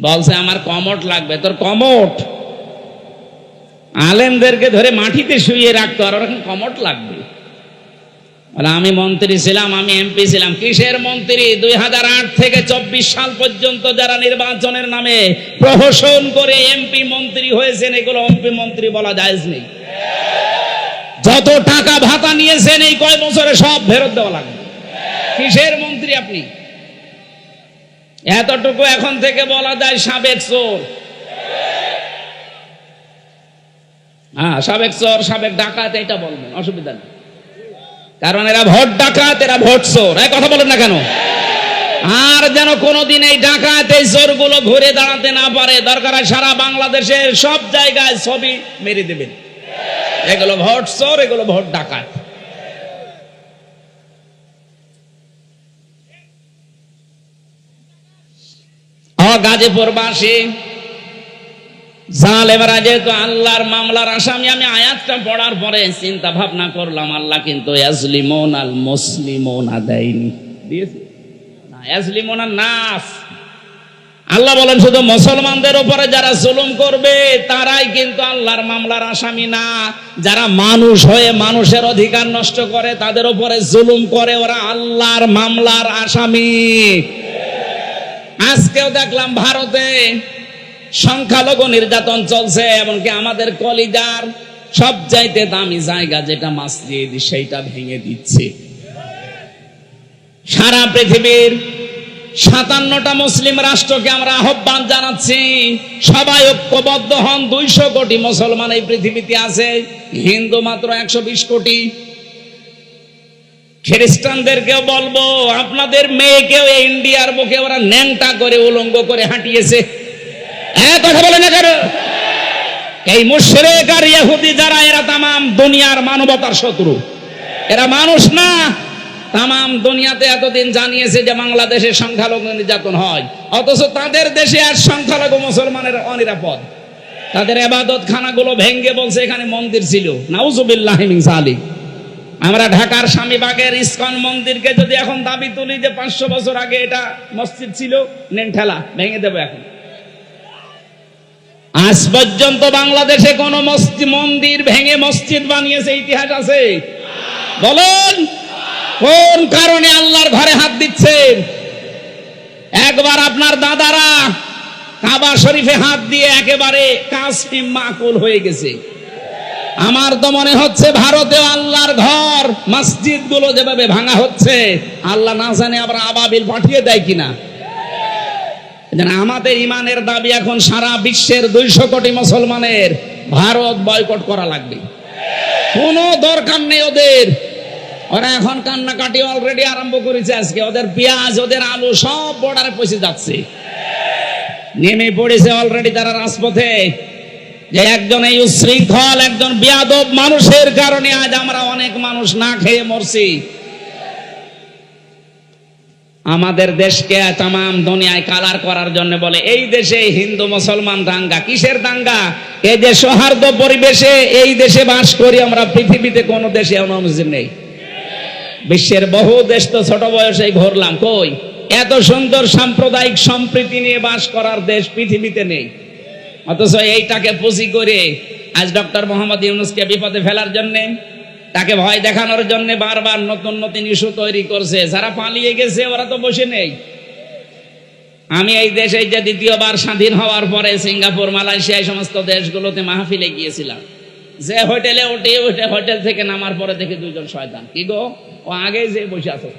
বলছে আমার কমোট লাগবে। তোর কমোট? আলেমদেরকে ধরে মাটিতে শুইয়ে রাখতো, আর ওরকম কমোট লাগবে? আমি মন্ত্রী ছিলাম, আমি এমপি ছিলাম। কিসের মন্ত্রী? 2008 থেকে 24 সাল পর্যন্ত যারা নির্বাচনের নামে প্রহসন করে এমপি মন্ত্রী হয়েছেন, এগুলো এমপি মন্ত্রী বলা জায়েজ নেই। যত টাকা ভাতা নিয়েছেন এই কয় বছরে সব ফেরত দেওয়া লাগবে। কিসের মন্ত্রী আপনি? এতটুকু এখন থেকে বলা যায় সাবেক চোর। সাবেক চোর, সাবেক ডাকাত, এটা বলবেন, অসুবিধা নেই। কারণ এরা ভোট ডাকাত, এরা ভোট চোর। এই কথা বলেন না কেন? আর যেন কোনোদিন এই ডাকাত, এই চোর গুলো ঘুরে দাঁড়াতে না পারে। দরকার হয় সারা বাংলাদেশের সব জায়গায় ছবি মেরে দেবেন। এগুলো ভোট চোর, এগুলো ভোট ডাকাত। গাজীপুরবাসী জালেমরা যেহেতু আল্লাহর মামলার আসামি, আমি আয়াতটা পড়ার পরে চিন্তা ভাবনা করলাম, আল্লাহ কিন্তু ইয়াজলিমুন আল মুসলিমুনা দেয়নি, দিয়েছে না, ইয়াজলিমুন নাস। আল্লাহ বলেন শুধু মুসলমানদের উপরে যারা জুলুম করবে তারাই কিন্তু আল্লাহর মামলার আসামি না। যারা মানুষ হয়ে মানুষের অধিকার নষ্ট করে, তাদের উপরে জুলুম করে, ওরা আল্লাহর মামলার আসামি। আজকেও দেখলাম ভারতে সংখ্যালঘু নির্যাতন চলছে, এমনকি আমাদের কলিজার সবচাইতে দামি জায়গা যেটা মসজিদ, সেইটা ভেঙে দিচ্ছে। সারা পৃথিবীর 57টা মুসলিম রাষ্ট্রকে আমরা আহ্বান জানাচ্ছি, সবাই ঐক্যবদ্ধ হন। 200 কোটি মুসলমান এই পৃথিবীতে আছে, হিন্দু মাত্র 120 কোটি। খ্রিস্টানদেরকেও বলবো, আপনাদের মেয়েকেও ইন্ডিয়ার বুকে ওরা ন্যাংটা করে উলঙ্গ করে হাঁটিয়েছে। কথা বলে না কেন? এই মুশরিক আর ইহুদি যারা, এরা তামাম দুনিয়ার মানবতার শত্রু। এরা মানুষ না। তামাম দুনিয়াতে এতদিন জানিয়েছে যে বাংলাদেশে সংখ্যালঘু নির্যাতন হয়, অথচ তাদের দেশে আর সংখ্যালঘু মুসলমানের অনিরাপদ। তাদের ইবাদত খানাগুলো ভেঙ্গে বলছে এখানে মন্দির ছিল। নাউজুবিল্লাহি মিন যালিক। আমরা ঢাকার স্বামীবাগের ইসকন মন্দিরকে যদি এখন দাবি তুলি যে 500 বছর আগে এটা মসজিদ ছিল, নেন ঠেলা, ভেঙে দেবো। এখন আজ পর্যন্ত বাংলাদেশে কোন মন্দির ভেঙে মসজিদ বানিয়েছে ইতিহাস আছে? বলুন, কোন কারণে আল্লাহর ঘরে হাত দিচ্ছেন? একবার আপনার দাদারা কাবা শরীফে হাত দিয়ে একেবারে কাসিম মাকুল হয়ে গেছে। আমার তো মনে হচ্ছে ভারতেও আল্লাহর ঘর মসজিদ গুলো যেভাবে ভাঙা হচ্ছে, আল্লাহ না জানে আবার আবাবিল পাঠিয়ে দেয় কিনা। আমাদের ইমানের দাবি এখন সারা বিশ্বের 200 কোটি মুসলমানের ভারত বয়কট করা লাগবে। কোনো দরকার নেই ওদের। ওরা এখন কান্নাকাটি অলরেডি আরম্ভ করেছে। আজকে ওদের পেঁয়াজ, ওদের আলু সব বর্ডারে পৌঁছে যাচ্ছে, নেমে পড়েছে অলরেডি তারা রাজপথে। যে একজন এই উশৃঙ্খল, একজন বেয়াদব মানুষের কারণে আজ আমরা অনেক মানুষ না খেয়ে মরছি। আমাদের দেশকে তাম দুনিয়ায় কালার করার জন্য বলে এই দেশে হিন্দু মুসলমান দাঙ্গা। কিসের দাঙ্গা? এই যে সৌহার্দ্য পরিবেশে এই দেশে বাস করি আমরা, পৃথিবীতে কোন দেশে এমন মুসলিম নেই। বিশ্বের বহু দেশ তো ছোট বয়সে ঘুরলাম, কই এত সুন্দর সাম্প্রদায়িক সম্প্রীতি নিয়ে বাস করার দেশ পৃথিবীতে নেই। অথচ এইটাকে পুঁজি করে আজ ডক্টর মোহাম্মদ ইউনূসকে বিপদে ফেলার জন্য, তাকে ভয় দেখানোর জন্য বারবার নতুন নতুন ইস্যু তৈরি করছে। যারা পালিয়ে গেছে ওরা তো বসে নেই। আমি এই দেশে যে দ্বিতীয়বার স্বাধীন হওয়ার পরে সিঙ্গাপুর, মালয়েশিয়া এই সমস্ত দেশগুলোতে মাহফিলে গিয়েছিলাম। যে হোটেলে উঠে হোটেল থেকে নামার পরে দেখে দুইজন শয়তান, কি গো ও আগে যে বসে আছে,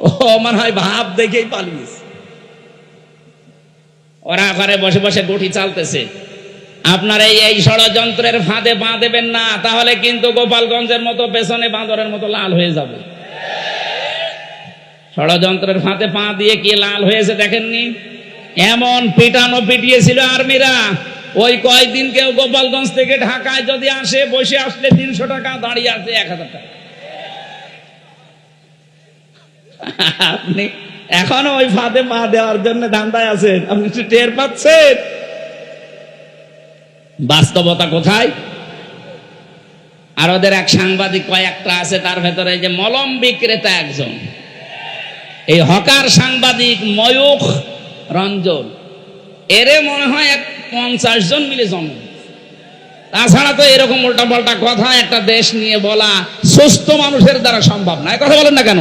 ও মনে হয় ভাব দেখেই পালিয়েছে। ওরা ঘরে বসে বসে গুটি চালতেছে। আপনার এই ষড়যন্ত্রের ফাঁদে পা দেবেন না, তাহলে কিন্তু গোপালগঞ্জের মতো পেছনে বাঁদরের মতো লাল হয়ে যাবে। ষড়যন্ত্রের ফাঁদে পা দিয়ে কি লাল হয়েছে দেখেননি? এমন পিটানো পিটিয়েছিল আর্মিরা। ওই কয়েকদিন কেউ গোপালগঞ্জ থেকে ঢাকায় যদি আসে, বসে আসলে 300 টাকা, দাঁড়িয়ে আসলে 1000 টাকা। আপনি এখনো ওই ফাঁদে পা দেওয়ার জন্য ধান্দায় আছেন, আপনি একটু টের পাচ্ছেন বাস্তবতা কোথায়? আর ওদের এক সাংবাদিক কয়েকটা আছে, তার ভেতরে যে মলম বিক্রেতা একজন, এই হকার সাংবাদিক ময়ূখ রঞ্জন, এরে মনে হয় 50 জন মিলে জন্ম। তাছাড়া তো এরকম উল্টাপাল্টা কথা একটা দেশ নিয়ে বলা সুস্থ মানুষের দ্বারা সম্ভব না। কথা বলেন না কেন?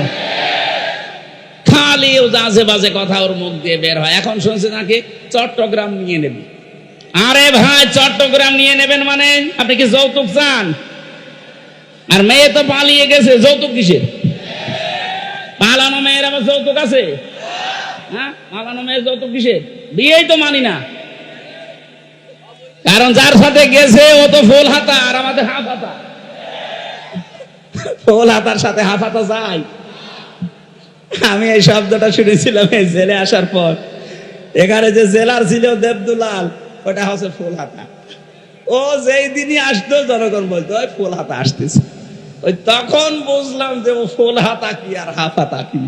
খালি ও আজে বাজে কথা ওর মুখ দিয়ে বের হয়। এখন শুনছে নাকি চট্টগ্রাম নিয়ে নেবে। আরে ভাই, চট্টগ্রাম নিয়ে নেবেন মানে আপনি কি যৌতুক চান? আর মেয়ে তো পালিয়ে গেছে, যৌতুক কিসের? পালানো মেয়ের আবার যৌতুক আছে? হ্যাঁ, পালানো মেয়ের যৌতুক কিসের? বিয়েই তো মানি না। কারণ যার সাথে গেছে ও তো ফুল হাতা, আর আমাদের হাফ হাতা। ফুল হাতার সাথে হাফ হাতা যায়? আমি এই শব্দটা শুনেছিলাম এই জেলে আসার পর। এখানে যে জেলার ছিল দেবদুলাল, ওটা হচ্ছে ফুল হাতা। ও যেই দিনই আসতো জনগণ বলতো ওই ফুল হাতা আসতেছে। ওই তখন বুঝলাম যে ও ফুল হাতা কি আর হাফ হাতা কি।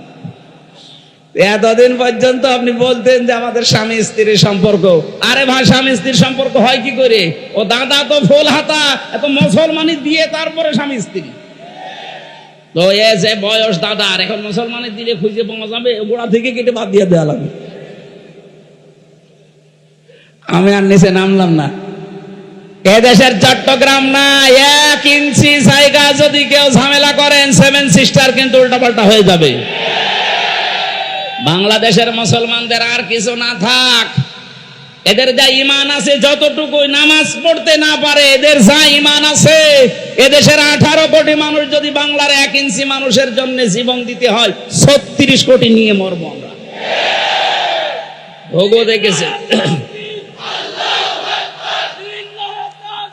এতদিন পর্যন্ত আপনি বলতেন যে আমাদের স্বামী স্ত্রীর সম্পর্ক। আরে ভাই, স্বামী স্ত্রীর সম্পর্ক হয় কি করে? ও দাদা তো ফুল হাতা, এত মুসলমানি দিয়ে তারপরে স্বামী স্ত্রী। তো এ যে বয়স দাদার, এখন মুসলমানি দিলে খুঁজে পাওয়া যাবে? গোড়া থেকে কেটে বাদ দিয়ে দেওয়া লাগবে। আমি আর নিচে নামলাম না। এদেশের চট্টগ্রাম না, 1 ইঞ্চি জায়গা যদি কেউ ঝামেলা করেন, 7 সিস্টার কিন্তু উল্টাপাল্টা হয়ে যাবে। বাংলাদেশের মুসলমানদের আর কিছু না থাক, এদের যা ইমান আছে, যতটুকু নামাজ পড়তে না পারে, এদের যা ইমান আছে, এদেশের 18 কোটি মানুষ যদি বাংলার 1 ইঞ্চি মানুষের জন্য জীবন দিতে হয়, 36 কোটি নিয়ে মরবো আমরা। ভোগও দেখেছে।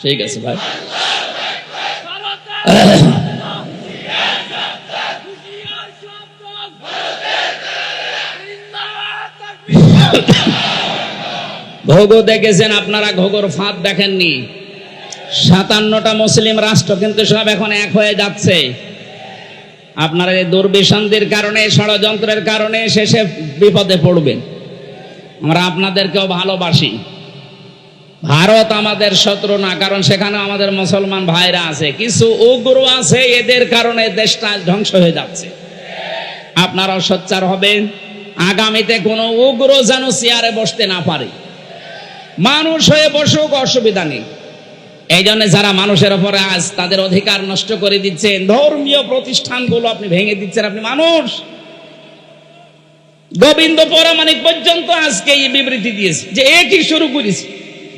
ঠিক আছে ভাই। ঘোগো দেখেছেন আপনারা, ঘোগোর ফাঁদ দেখেননি। 57টা মুসলিম রাষ্ট্র কিন্তু সব এখন এক হয়ে যাচ্ছে। আপনারা এই দুর্বিসন্ধির কারণে, ষড়যন্ত্রের কারণে শেষে বিপদে পড়বেন। আমরা আপনাদেরকেও ভালোবাসি। ভারত আমাদের শত্রু না, কারণ সেখানে আমাদের মুসলমান ভাইরা আছে। কিছু উগ্র আছে, এদের কারণে দেশটা ধ্বংস হয়ে যাচ্ছে। আপনারাও সোচ্চার হবেন, আগামীতে কোনো উগ্র যেন চেয়ারে বসতে না পারে। মানুষ হয়ে বসুক, অসুবিধা নেই। এই জন্য যারা মানুষের উপরে আজ তাদের অধিকার নষ্ট করে দিচ্ছেন, ধর্মীয় প্রতিষ্ঠানগুলো আপনি ভেঙে দিচ্ছেন, আপনি মানুষ। গোবিন্দ পরামানিক পর্যন্ত আজকে এই বিবৃতি দিয়েছে যে এটি শুরু করেছে।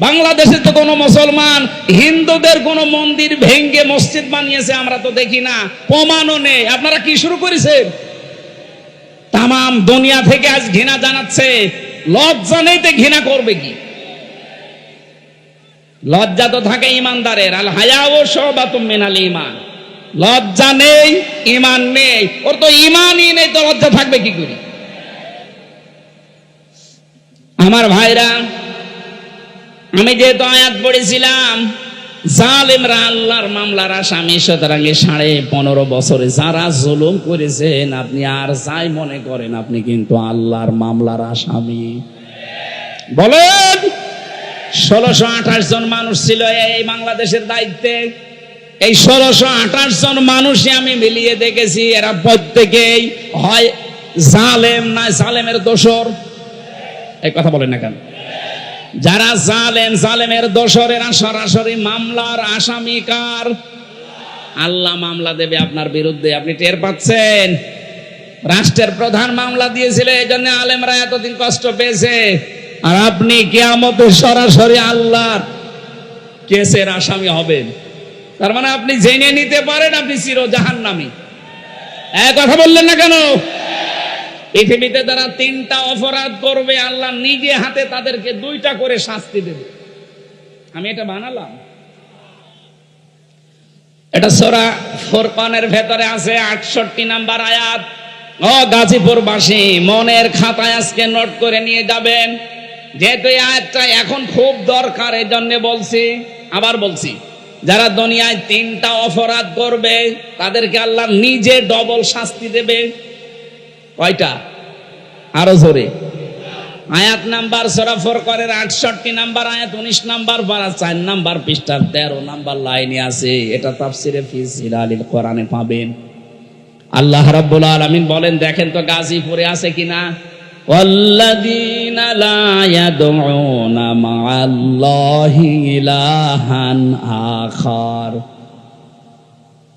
বাংলাদেশে তো কোনো মুসলমান হিন্দুদের কোনো মন্দির ভেঙ্গে মসজিদ বানিয়েছে আমরা তো দেখি না, প্রমাণও নেই। আপনারা কি শুরু করেছেন? তামাম দুনিয়া থেকে আজ ঘৃণা জানাচ্ছে। লজ্জা নেই তো ঘৃণা করবে কি? লজ্জা তো থাকে ইমানদারের। আল হায়াউ শুবাতুম মিনাল ঈমান। লজ্জা নেই, ঈমান নেই। ওর তো ঈমানই নেই, তো লজ্জা থাকবে কি করে? আমার ভাইরা, আমি যেহেতু আয়াত পড়েছিলাম, জালেমরা আল্লাহর মামলার আসামি, সুতরাং 15.5 বছরে যারা জুলুম করেছেন, আপনি আর যাই মনে করেন, আপনি কিন্তু আল্লাহর মামলার আসামি। বলেন, 1628 জন মানুষ ছিল এই বাংলাদেশের দায়িত্বে। এই 1628 জন মানুষই আমি মিলিয়ে দেখেছি, এরা প্রত্যেকেই হয় জালেম না জালেমের দোসর। এই কথা বলেন না কেন? যারা জালেম, জালেমের দোসর, এরা সরাসরি মামলার আসামি। কার? আল্লাহ মামলা দেবে আপনার বিরুদ্ধে। আপনি টের পাচ্ছেন? রাষ্ট্রের প্রধান মামলা দিয়েছিল, এই জন্য আলেমরা এতদিন কষ্ট পেয়েছে। আর আপনি কিয়ামতে সরাসরি আল্লাহর কেসের আসামি হবেন। তার মানে আপনি জেনে নিতে পারেন আপনি চির জাহান্নামী। এক কথা বললেন না কেন? পৃথিবীতে তারা 3টা অপরাধ করবে, আল্লাহ নিজে হাতে তাদেরকে 2টা করে শাস্তি দেবে। আমি এটা বানালাম, এটা সূরা ফুরকানের ভেতরে আছে 68 নাম্বার আয়াত। ও গাজীপুরবাসী, মনের খাতায় আজকে নোট করে নিয়ে যাবেন, যেহেতু এই আয়াতটা এখন খুব দরকার, এই জন্য বলছি। আবার বলছি, যারা দুনিয়ায় 3টা অপরাধ করবে তাদেরকে আল্লাহ নিজে ডবল শাস্তি দেবে। কয়টা? আরো জোরে। আয়াত নাম্বার সূরা ফুরকানের 68 নাম্বার আয়াত, 19 নাম্বার পারা, 4 নাম্বার পৃষ্ঠার 13 নাম্বার লাইনে আছে। এটা তাফসিরে ফি জিলালিল কোরআনে পাবেন। আল্লাহ রাব্বুল আলামিন বলেন, দেখেন তো গাজীপুরে আছে কিনা। ওয়াল্লাযীনা লা ইয়াদউনা মা'আল্লাহি ইলাহান আখার।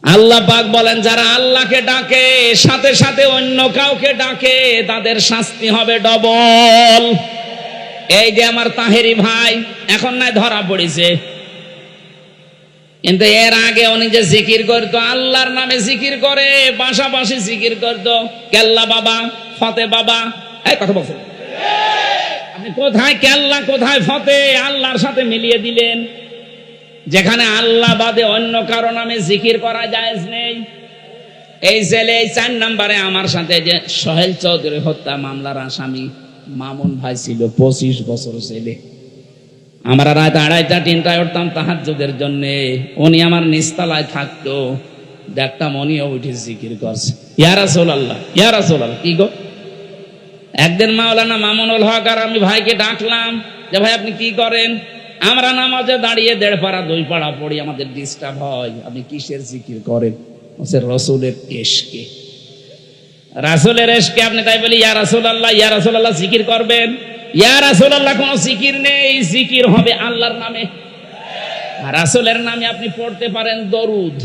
আল্লাহ পাক বলেন, যারা আল্লাহকে ডাকে সাথে সাথে অন্য কাউকে ডাকে, তাদের শাস্তি হবে ডবল। এই যে আমার তাহেরি ভাই এখন নাই ধরা পড়েছে, কিন্তু এর আগে উনি যে জিকির করতো, আল্লাহর নামে জিকির করে, পাশাপাশি জিকির করতো কেল্লা বাবা, ফতে বাবা। এই কথা বলছেন আপনি, কোথায় কেল্লা কোথায় ফতে? আল্লাহর সাথে মিলিয়ে দিলেন। যেখানে আল্লাহ বাদে অন্য কারো নামে জিকির করা জায়েজ নেই। এই জেলে 4 নম্বরে আমার সাথে যে সোহেল চৌধুরী হত্যা মামলার আসামি মামুন ভাই ছিল, 25 বছর ছেলে। আমরা রাত 2:30 3টায় উঠতাম তাহাজ্জুদের জন্য। উনি আমার নিচতলায় থাকতো, দেখতাম উনিও উঠে জিকির করছে, ইয়া রাসূলুল্লাহ, ইয়া রাসূলুল্লাহ। কি গো? একদিন মাওলানা মামুনুল হক আর আমি ভাইকে ডাকলাম যে ভাই আপনি কি করেন? আমরা নামাজে দাঁড়িয়ে 1.5 পারা 2 পারা পড়ি, আমাদের ডিস্টার্ব হয়। আপনি কিসের জিকির করেন? বলছে রাসূলের ইশকে। রাসূলের ইশকে আপনি তাই বলি ইয়া রাসূলুল্লাহ, ইয়া রাসূলুল্লাহ জিকির করবেন? ইয়া রাসূলুল্লাহ কোনো জিকির নেই, জিকির হবে আল্লাহর নামে। আর রাসূলের নামে আপনি পড়তে পারেন দরুদ।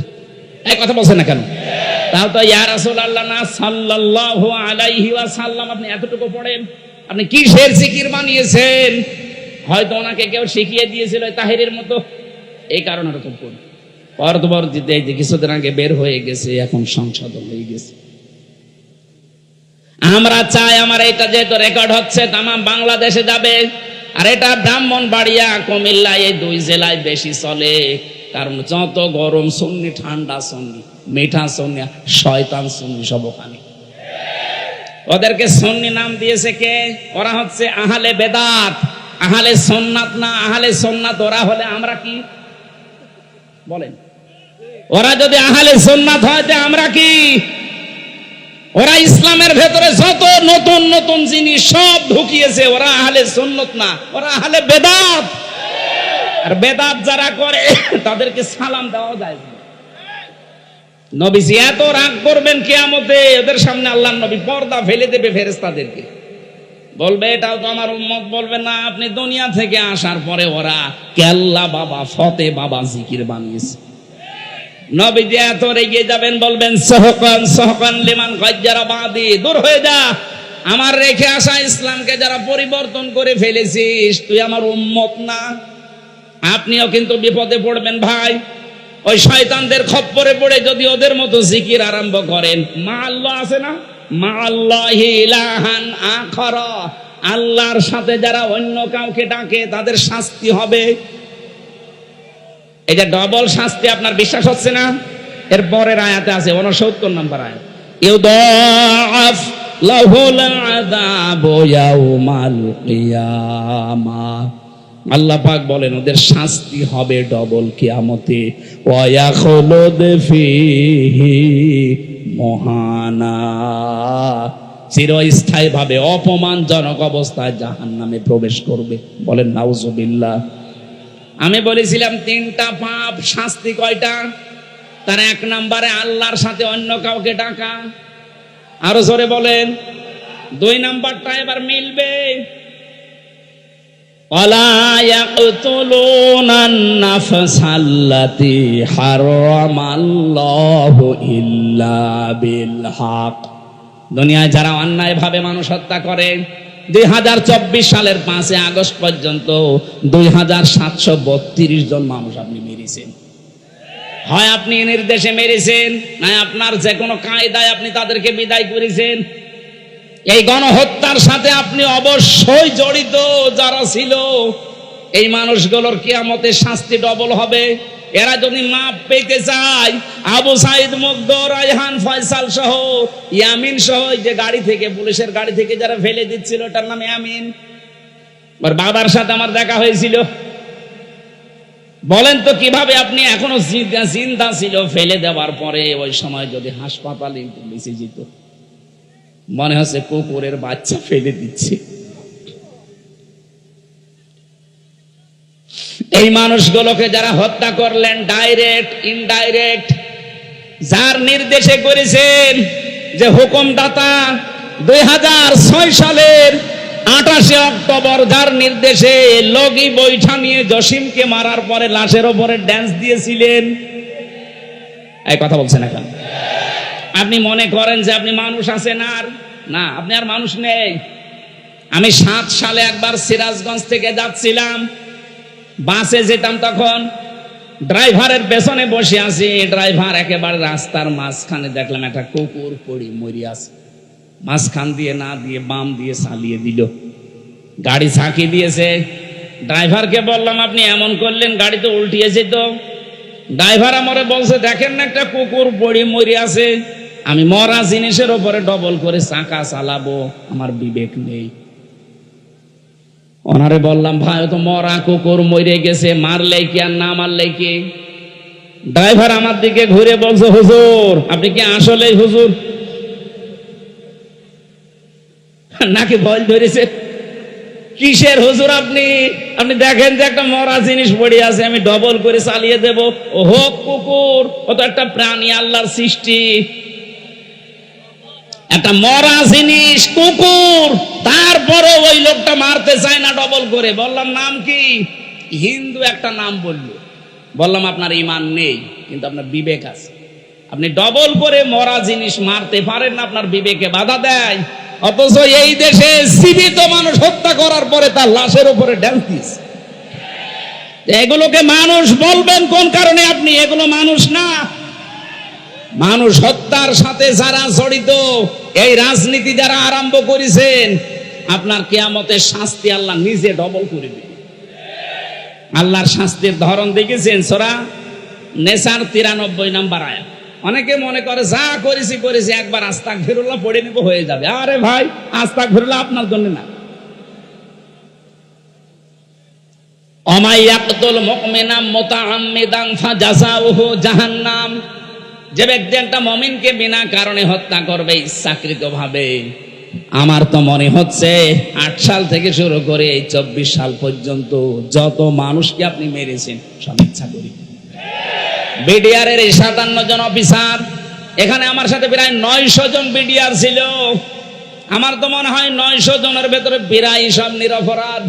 এই কথা বলছেন না কেন? তাও তো ইয়া রাসূলুল্লাহ না, সাল্লাল্লাহু আলাইহি ওয়াসাল্লাম আপনি এতটুকু পড়েন। আপনি কিসের জিকির বানিয়েছেন? হয়তো ওনাকে কেউ শিখিয়ে দিয়েছিল তাহেরের মতো, এই কারণে এরকম করুন। পরবর্তীতে এই যে কিছুদিন আগে বের হয়ে গেছে, এখন সংশোধন হয়ে গেছে। আমরা চাই আমার এটা যেহেতু রেকর্ড হচ্ছে তাম বাংলাদেশে যাবে, আর এটা ব্রাহ্মণবাড়িয়া, কুমিল্লা, এই 2 জেলায় বেশি চলে। কারণ যত গরম সুন্নি, ঠান্ডা সুন্নি, মিঠা সুন্নি, শয়তান সুন্নি সব ওখানে। ওদেরকে সুন্নি নাম দিয়েছে কে? ওরা হচ্ছে আহলে বেদাত, আহলে সুন্নাত না। আহলে সুন্নাত ওরা হলে আমরা কি বলেন? ওরা যদি আহলে সুন্নাত হয় তো আমরা কি? ওরা ইসলামের ভেতরে যত নতুন নতুন জিনিস সব ঢুকিয়েছে, ওরা আহলে সুন্নাত না, ওরা আহলে বেদাত। আর বেদাত যারা করে তাদেরকে সালাম দেওয়া যায় না। নবীজি এত রাগ করবেন কিয়ামতে, ওদের সামনে আল্লাহর নবী পর্দা ফেলে দেবে ফেরেশতাদেরকে, বলবে এটাও তো আমার উম্মত। বলবে না, আপনি দুনিয়া থেকে আসার পরে ওরা কেল্লা বাবা, ফতে বাবা জিকির বানিয়েছে। নবীজি এত রেগে যাবেন, বলবেন সহকান সহকান লিমান গাজ্জারা বাদি, দূর হয়ে যা, আমার রেখে আসা ইসলামকে যারা পরিবর্তন করে ফেলেছিস, তুই আমার উম্মত না। আপনিও কিন্তু বিপদে পড়বেন ভাই। ওই শয়তানদের খপ্পরে পড়ে যদি ওদের মতো জিকির আরম্ভ করেন, মা আল্লাহ আছে না, মা আল্লাহি ইলাহান আখর, আল্লাহর সাথে যারা অন্য কাউকে ডাকে তাদের শাস্তি হবে। এই যে ডবল শাস্তি, আপনার বিশ্বাস হচ্ছে না? এর পরের আয়াতে আছে 69 নম্বর আয়াত, ইউদাআফ লাহুল আযাবু ইয়াউমাল কিয়ামাহ। আল্লাহ পাক বলেন ওদের শাস্তি হবে ডবল কিয়ামতে। ওয়া ইয়াখলুদ ফীহি মুহানা, চিরস্থায়ী ভাবে অপমানজনক অবস্থায় জাহান্নামে প্রবেশ করবে। বলেন নাউজুবিল্লাহ। আমি বলেছিলাম 3টা পাপ, শাস্তি কয়টা? তার 1 নম্বরে আল্লাহর সাথে অন্য কাউকে ডাকা। আরো জোরে বলেন। 2 নম্বরটা এবার মিলবে, ওয়ালা ইয়াকতুলুনান নাফসাল্লাতী হারামাল্লাহু ইল্লা বিল হক। দুনিয়ায় যারা অন্যায় ভাবে মানুষ হত্যা করে, 2024 সালের 5 আগস্ট পর্যন্ত 2732 জন মানুষ আপনি মেরেছেন। হয় আপনি নির্দেশে মেরেছেন, না আপনার যে কোনো কায়দায় আপনি তাদেরকে বিদায় করেছেন। এই গণহত্যার সাথে আপনি অবশ্যই জড়িত। যারা ছিল এই মানুষগুলোর কিয়ামতের শাস্তি ডবল হবে। এরা যদি মাপ পেতে চায়, আবু সাইদ মুগ্ধ, রায়হান, ফয়সাল সহ, ইয়ামিন সহ, যে গাড়ি থেকে, পুলিশের গাড়ি থেকে যারা ফেলে দিচ্ছিল, ওটার নাম ইয়ামিন। ওর বাবার সাথে আমার দেখা হয়েছিল। বলেন তো কিভাবে আপনি এখনো জিন্দা ছিল ফেলে দেওয়ার পরে? ওই সময় যদি হাসপাতালে বেঁচে যেত, মনে হচ্ছে কুকুরের বাচ্চা ফেলে দিচ্ছে। এই মানুষগুলোকে যারা হত্যা করলেন, ডাইরেক্ট ইনডাইরেক্ট, যার নির্দেশে করেছেন, যে হুকুমদাতা 2006 সালের 28 অক্টোবর যার নির্দেশে লগি বৈঠা নিয়ে জসিমকে মারার পরে লাশের ওপরে ড্যান্স দিয়েছিলেন। এই কথা বলছেন এখন? আপনি মনে করেন যে আপনি মানুষ আছেন? আর না, আপনি আর মানুষ নেই। আমি 7 সালে একবার সিরাজগঞ্জ থেকে যাচ্ছিলাম, বাসে যেতাম, তখন ড্রাইভারের পেছনে বসে আছি। ড্রাইভার একেবারে রাস্তার মাঝখানে দেখলাম একটা কুকুর পড়ি মরি আছে। মাঝখান দিয়ে না দিয়ে বাম দিয়ে চালিয়ে দিল, গাড়ি ঝাঁকি দিয়েছে। ড্রাইভারকে বললাম আপনি এমন করলেন, গাড়ি তো উল্টিয়েছে। তো ড্রাইভার আমারে বলছে, দেখেন না একটা কুকুর পড়ি মরি আছে, আমি মরা জিনিসের উপরে ডবল করে চাকা চালাবো, আমার বিবেক নেই। ওনারে বললাম, ভাই তো মরা কুকুর মরে গেছে, মারলে কি আর না মারলে কি? ড্রাইভার আমার দিকে ঘুরে বলছে, হুজুর আপনি কি আসলেই হুজুর নাকি ভয় ধরেছে? কিসের হুজুর আপনি? আপনি দেখেন যে একটা মরা জিনিস পড়ে আছে, আমি ডবল করে চালিয়ে দেব। ও হোক কুকুর, ও তো একটা প্রাণী, আল্লাহর সৃষ্টি। একটা মরা জিনিস কুকুর, তারপরে ওই লোকটা মারতে চায় না ডবল করে। বললাম নাম কি? হিন্দু একটা নাম বললো। বললাম আপনার ঈমান নেই, কিন্তু আপনার বিবেক আছে। আপনি ডবল করে মরা জিনিস মারতে পারেন না, আপনার বিবেকে বাধা দেয়। অথচ এই দেশে জীবিত মানুষ হত্যা করার পরে তার লাশের উপরে ড্যান্স দিচ্ছে। এগুলোকে মানুষ বলবেন কোন কারণে? আপনি এগুলো মানুষ না। মানুষ হত্যার সাথে যারা জড়িত, এই রাজনীতি যারা আরম্ভ করেছেন, আপনার কিয়ামতের শাস্তি আল্লাহ নিজে ডবল করে দিবে। আল্লাহর শাস্তির ধরন দেখেছেন? সূরা নেসার 93 নম্বর আয়াত। অনেকে মনে করে যা করেছি করেছি, একবার আস্তাগফিরুল্লাহ পড়ে নিব হয়ে যাবে। আরে ভাই, আস্তাগফিরুল্লাহ আপনার জন্য না। অমাইয়াকতুল মুমিনা মুতাআম্মিদান ফাজাযাউহু জাহান্নাম। যে ব্যক্তি একটা মুমিনকে বিনা কারণে হত্যা করবে ইচ্ছাকৃত ভাবে, আমার তো মনে হচ্ছে 8 সাল থেকে শুরু করে এই 24 সাল পর্যন্ত যত মানুষকে আপনি মেরেছেন সব ইচ্ছা করি। বিডিআর এর 57 জন অফিসার, এখানে আমার সাথে প্রায় 900 জন বিডিআর ছিল। আমার তো মনে হয় 900 জনের ভেতরে প্রায় সব নিরপরাধ।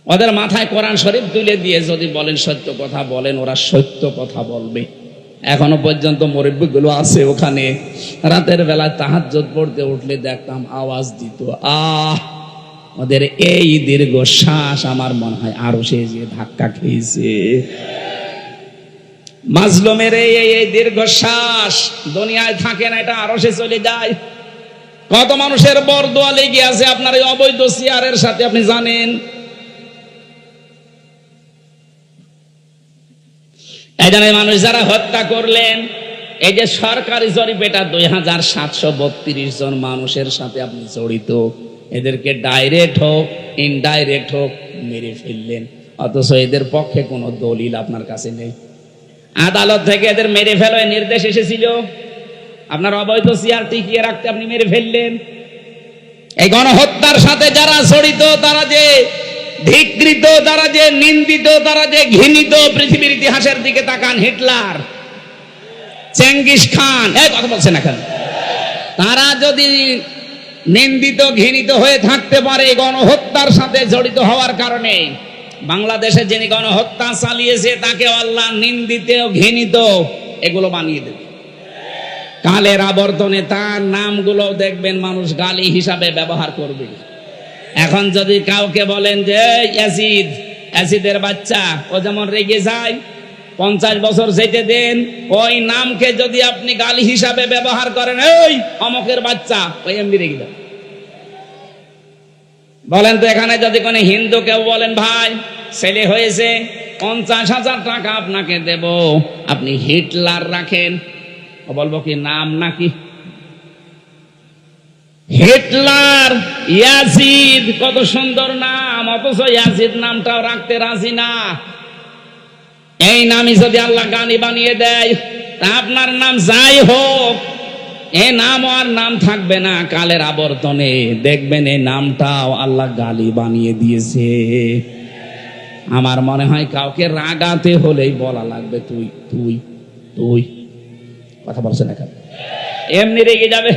ওদের মাথায় কোরআন শরীফ তুলে দিয়ে যদি বলেন সত্য কথা বলেন, ওরা সত্য কথা বলবে। এখনো পর্যন্ত মুরব্বিগুলো আছে ওখানে, রাতের বেলা তাহাজ্জুদ পড়তে উঠলে দেখতাম আওয়াজ দিত, ওদের এই দীর্ঘ শ্বাস আমার মনে হয় আরো সে যে ধাক্কা খেয়েছে। মাজলুমের এই দীর্ঘ শ্বাস দুনিয়ায় থাকে না, এটা আরো সে চলে যায়। কত মানুষের বরদোয়া লেগে আছে আপনার এই অবৈধ চেয়ারের সাথে, আপনি জানেন। এই জন্য মানুষ যারা হত্যা করলেন, এই যে সরকারি জরিপেটা 2732 জন মানুষের সাথে আপনি জড়িত, এদেরকে ডাইরেক্ট হোক ইনডাইরেক্ট হোক মেরে ফেললেন, অথচ এদের পক্ষে কোনো দলিল আপনার কাছে নেই। আদালত থেকে এদের মেরে ফেলার নির্দেশ এসেছিল, আপনার অবৈধ চেয়ার টিকিয়ে রাখতে আপনি মেরে ফেললেন। এই গণহত্যার সাথে যারা জড়িত, তারা যে ধিকৃত, তারা যে নিন্দিত, তারা যে ঘৃণিত, পৃথিবীর ইতিহাসের দিকে তাকান, হিটলার, চেঙ্গিস খান, এই কথা বলছেন না কেন? তারা যদি নিন্দিত ঘৃণিত হয়ে থাকতে পারে গণহত্যার সাথে জড়িত হওয়ার কারণে, বাংলাদেশে যিনি গণহত্যা চালিয়েছে তাকে আল্লাহ নিন্দিত ঘৃণিত এগুলো বানিয়ে দেবে। কালের আবর্তনে তার নামগুলো দেখবেন মানুষ গালি হিসাবে ব্যবহার করবে। এখন যদি কাউকে বলেন যে অ্যাসিড, অ্যাসিডের বাচ্চা, ও যেমন রেগে যায়, 50 বছর যেতে দেন, ওই নামকে যদি আপনি গালি হিসাবে ব্যবহার করেন, ওই অমকের বাচ্চা, ওই এমনি রেগে যায়। বলেন তো এখানে যদি কোনো হিন্দু কেউ বলেন ভাই ছেলে হয়েছে 50,000 টাকা আপনাকে দেব, আপনি হিটলার রাখেন, ও বলবো কি নাম নাকি? হিটলার, ইয়াজিদ, কত সুন্দর নাম, অথচ ইয়াজিদ নামটাও রাখতে রাজি না। এই নামই যদি আল্লাহ গালি বানিয়ে দেয়, তা আপনার নাম যাই হোক, এই নাম আর নাম থাকবে না। কালের আবর্তনে দেখবেন এই নামটাও আল্লাহ গালি বানিয়ে দিয়েছে। আমার মনে হয় কাউকে রাগাতে হলেই বলা লাগবে তুই তুই তুই, কথা বলছে না কেন? এমনি রেগে যাবে।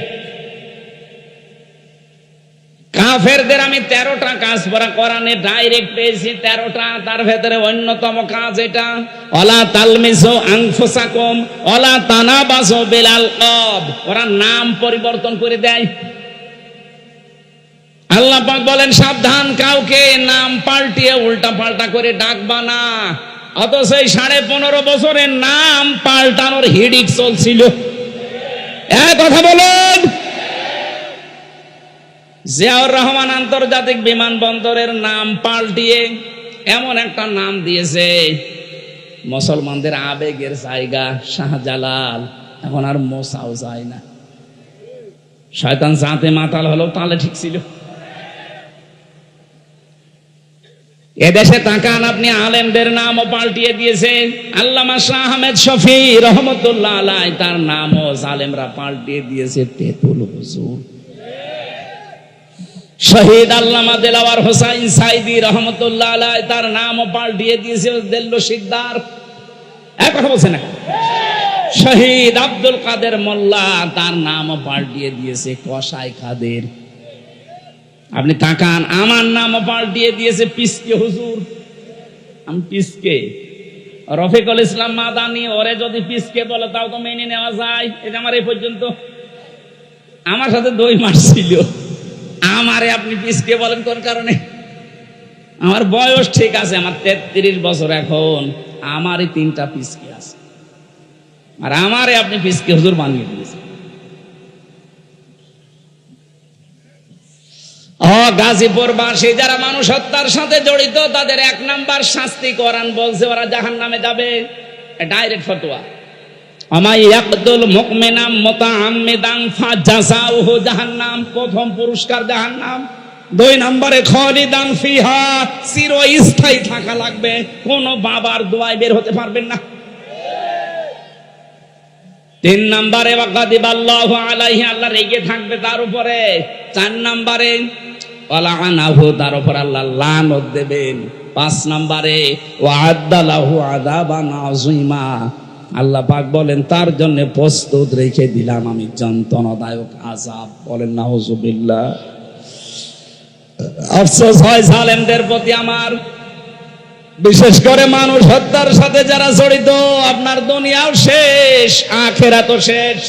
কাফেরদের আমি 13টা কাজ কোরআনে ডাইরেক্ট পেয়েছি, 13টা। তার ভেতরে অন্যতম কাজ এটা, ওয়ালা তালমিজু আনফুসাকুম ওয়ালা তানাবাসু বিল আলকাব। ওরা নাম পরিবর্তন করে দেয়। আল্লাহ পাক বলেন সাবধান, কাউকে নাম পাল্টিয়ে উল্টা পাল্টা করে ডাকবা না। অথচ এই 15.5 বছরের নাম পাল্টানোর হিড়িক চলছিল। এক কথা বলেন, জিয়াউর রহমান আন্তর্জাতিক বিমানবন্দরের নাম পাল্টিয়ে এমন একটা নাম দিয়েছে, মুসলমানদের আবেগের জায়গা শাহজালাল, এখন আর মোসাও যায় না। শয়তান জাতে মাতাল হলো, তাহলে ঠিক ছিল। এদেশে তাকান আপনি, আলেমদের নামও পাল্টিয়ে দিয়েছে। আল্লামা শাহ আহমেদ শফি রহমতুল্লাহ আলাইহি, তার নামও জালেমরা পাল্টিয়ে দিয়েছে তেতুল হুজুর। শহীদ আল্লামা দেলাওয়ার হোসাইন সাইদি রহমতুল্লাহ আলাইহি, তার নামও পাল্টিয়ে দিয়েছে দেল্লো শিকদার। এক কথা বলছে না? শহীদ আব্দুল কাদের মোল্লা, তার নামও পাল্টিয়ে দিয়েছে কসাই কাদের। আপনি তাকান, আমার নামও পাল্টিয়ে দিয়েছে পিসকে হুজুর। আমি পিসকে, রফিকুল ইসলাম মাদানি, ওরে যদি পিসকে বলে তাও তো মেনে নেওয়া যায়। এই যে আমার এই পর্যন্ত আমার সাথে 2 মাস ছিল, আমারে আপনি পিসকে বলেন কোন কারণে? আমার বয়স ঠিক আছে, আমার 33 বছর এখন, আমারই 3টা পিসকে আছে, আর আমারে আপনি পিসকে হুজুর বানিয়ে দিয়েছেন। গাজীপুর বাসী যারা মানুষ হত্যার সাথে জড়িত, তাদের 1 নাম্বার শাস্তি কোরআন বলছে ওরা জাহান্নামে যাবে, ডাইরেক্ট ফতোয়া। আমাই ইয়াকতুল মুমিনা মুতাআম্মিদান ফাজাযাউহু জাহান্নাম, প্রথম পুরস্কার জাহান্নাম। 2 নম্বরে খালিদান ফিহা, চিরস্থায়ী থাকা লাগবে, কোন বাবার দোয়ায় বের হতে পারবেন না। 3 নম্বরে ওয়াগাদিবাল্লাহু আলাইহি, আল্লাহ রেগে থাকবে তার উপরে। 4 নম্বরে ওয়ালাআনাহু, তার উপর আল্লাহ লানত দেবেন। 5 নম্বরে ওয়াআদ্দালাহু আযাবান আযীমা, আল্লাহ পাক বলেন তার জন্য প্রস্তুত রেখে দিলাম আমি যন্ত্রণাদায়ক আযাব। বলেন নাউযুবিল্লাহ। আফসোস হয় জালেমদের প্রতি আমার, বিশেষ করে মানুষ হত্যার সাথে যারা জড়িত, আপনার দুনিয়াও শেষ, আখিরাতও শেষ।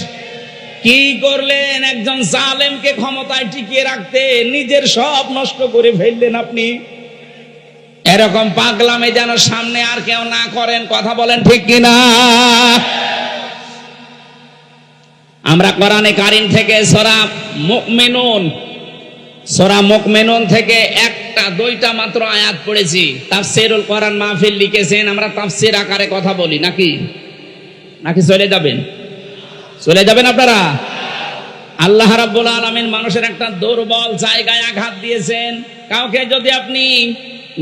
কি করলেন? একজন জালেমকে ক্ষমতায় টিকিয়ে রাখতে নিজের সব নষ্ট করে ফেললেন আপনি। এরকম পাগলামে যেন সামনে আর কেউ না করেন, কথা বলেন ঠিক কিনা? আমরা কোরআনে কারীম থেকে সূরা মুমিনুন থেকে একটা দুইটা মাত্র আয়াত পড়েছি। তাফসীরুল কোরআন মাহফিল লিখেছেন, আমরা তাফসীর আকারে কথা বলি নাকি চলে যাবেন আপনারা? আল্লাহ রাব্বুল আলামিন মানুষের একটা দুর্বল জায়গায় আঘাত দিয়েছেন। কাউকে যদি আপনি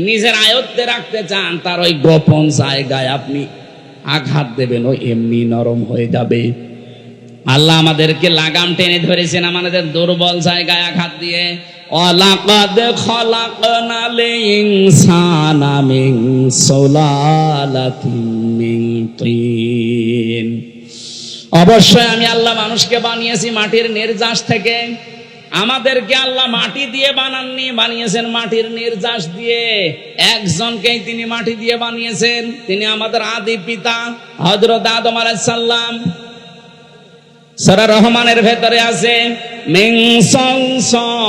নিজের আয়ত্তে রাখতে চান, তার ওই গোপন জায়গায় আপনি আঘাত দেবেন, ওই এমনি নরম হয়ে যাবে। আল্লাহ আমাদেরকে লাগাম টেনে ধরেছেন আমাদের দুর্বল জায়গায় আঘাত দিয়ে। ওয়ালাকাদ খলাকনাল ইনসানা মিন সুলালাতিন মিন তিন। অবশ্যই আমি আল্লাহ মানুষকে বানিয়েছি মাটির নির্যাস থেকে। আমাদেরকে আল্লাহ মাটি দিয়ে বানাননি, বানিয়েছেন মাটির নির্যাস দিয়ে। একজনকেই তিনি মাটি দিয়ে বানিয়েছেন, তিনি আমাদের আদি পিতা হযরত আদম আলাইহিস সালাম। সূরা রহমানের ভেতরে আছে মিন সালসালিন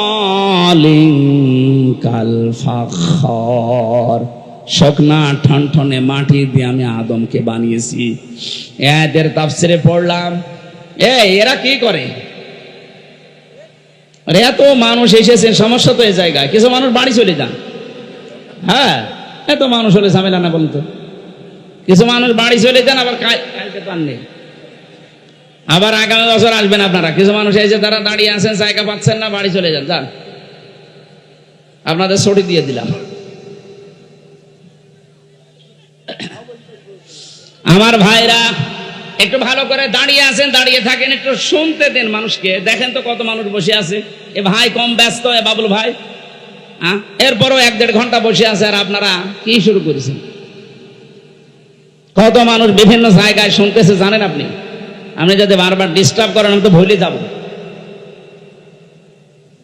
কাল ফাখর, শুকনা ঠনঠনে মাটি দিয়ে আমি আদমকে বানিয়েছি। এদের তাফসিরে পড়লাম, এরা কি করে? আরে এত মানুষ এসেছেন, সমস্যা তো এই জায়গায়। কিছু মানুষ বাড়ি চলে যান। হ্যাঁ, এত মানুষ হলে ঝামেলা না বলতো। কিছু মানুষ বাড়ি চলে যান, আবার কালকে পান নেই, আবার আগামী বছর আসবেন আপনারা। কিছু মানুষ এসে তারা দাঁড়িয়ে আছেন, জায়গা পাচ্ছেন না, বাড়ি চলে যান। যান, আপনাদের ছুটি দিয়ে দিলাম। আমার ভাইরা একটু ভালো করে দাঁড়িয়ে আছেন, দাঁড়িয়ে থাকেন, একটু শুনতে দেন মানুষকে। দেখেন তো কত মানুষ বসে আছে। এ ভাই কম ব্যস্ত, এ বাবুল ভাই, এরপরও 1-1.5 ঘন্টা বসে আছে, আর আপনারা কি শুরু করেছেন? কত মানুষ বিভিন্ন জায়গায় শুনতেছে জানেন আপনি? আপনি যদি বারবার ডিস্টার্ব করেন, আমি তো ভুলে যাব।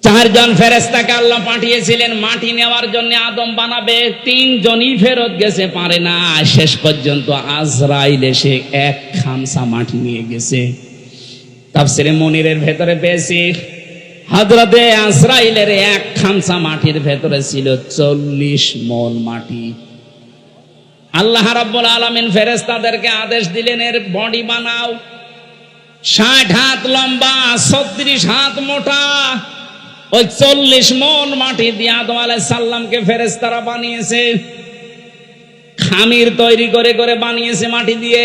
4 জন ফেরেশতাকে আল্লাহ পাঠিয়েছিলেন মাটি নেওয়ার জন্য, আদম বানাবে। 3 জনই ফেরত গেছে, পারে না। শেষ পর্যন্ত আজরাইল এসে 1 খামসা মাটি নিয়ে গেছে। তাফসীরে মুনিরের ভেতরে পেয়েছি, হযরতে আজরাইলের 1 খামসা মাটির ভেতরে ছিল 40 মণ মাটি। আল্লাহ রাব্বুল আলামিন ফেরেশতাদেরকে আদেশ দিলেন, এর বডি বানাও। 60 হাত লম্বা, 36 হাত মোটা। ওই 40 মণ মাটি দিয়ে আদম আলাইহিস সালামকে ফেরেশতারা বানিয়েছে। খামির তৈরি করে করে বানিয়েছে মাটি দিয়ে।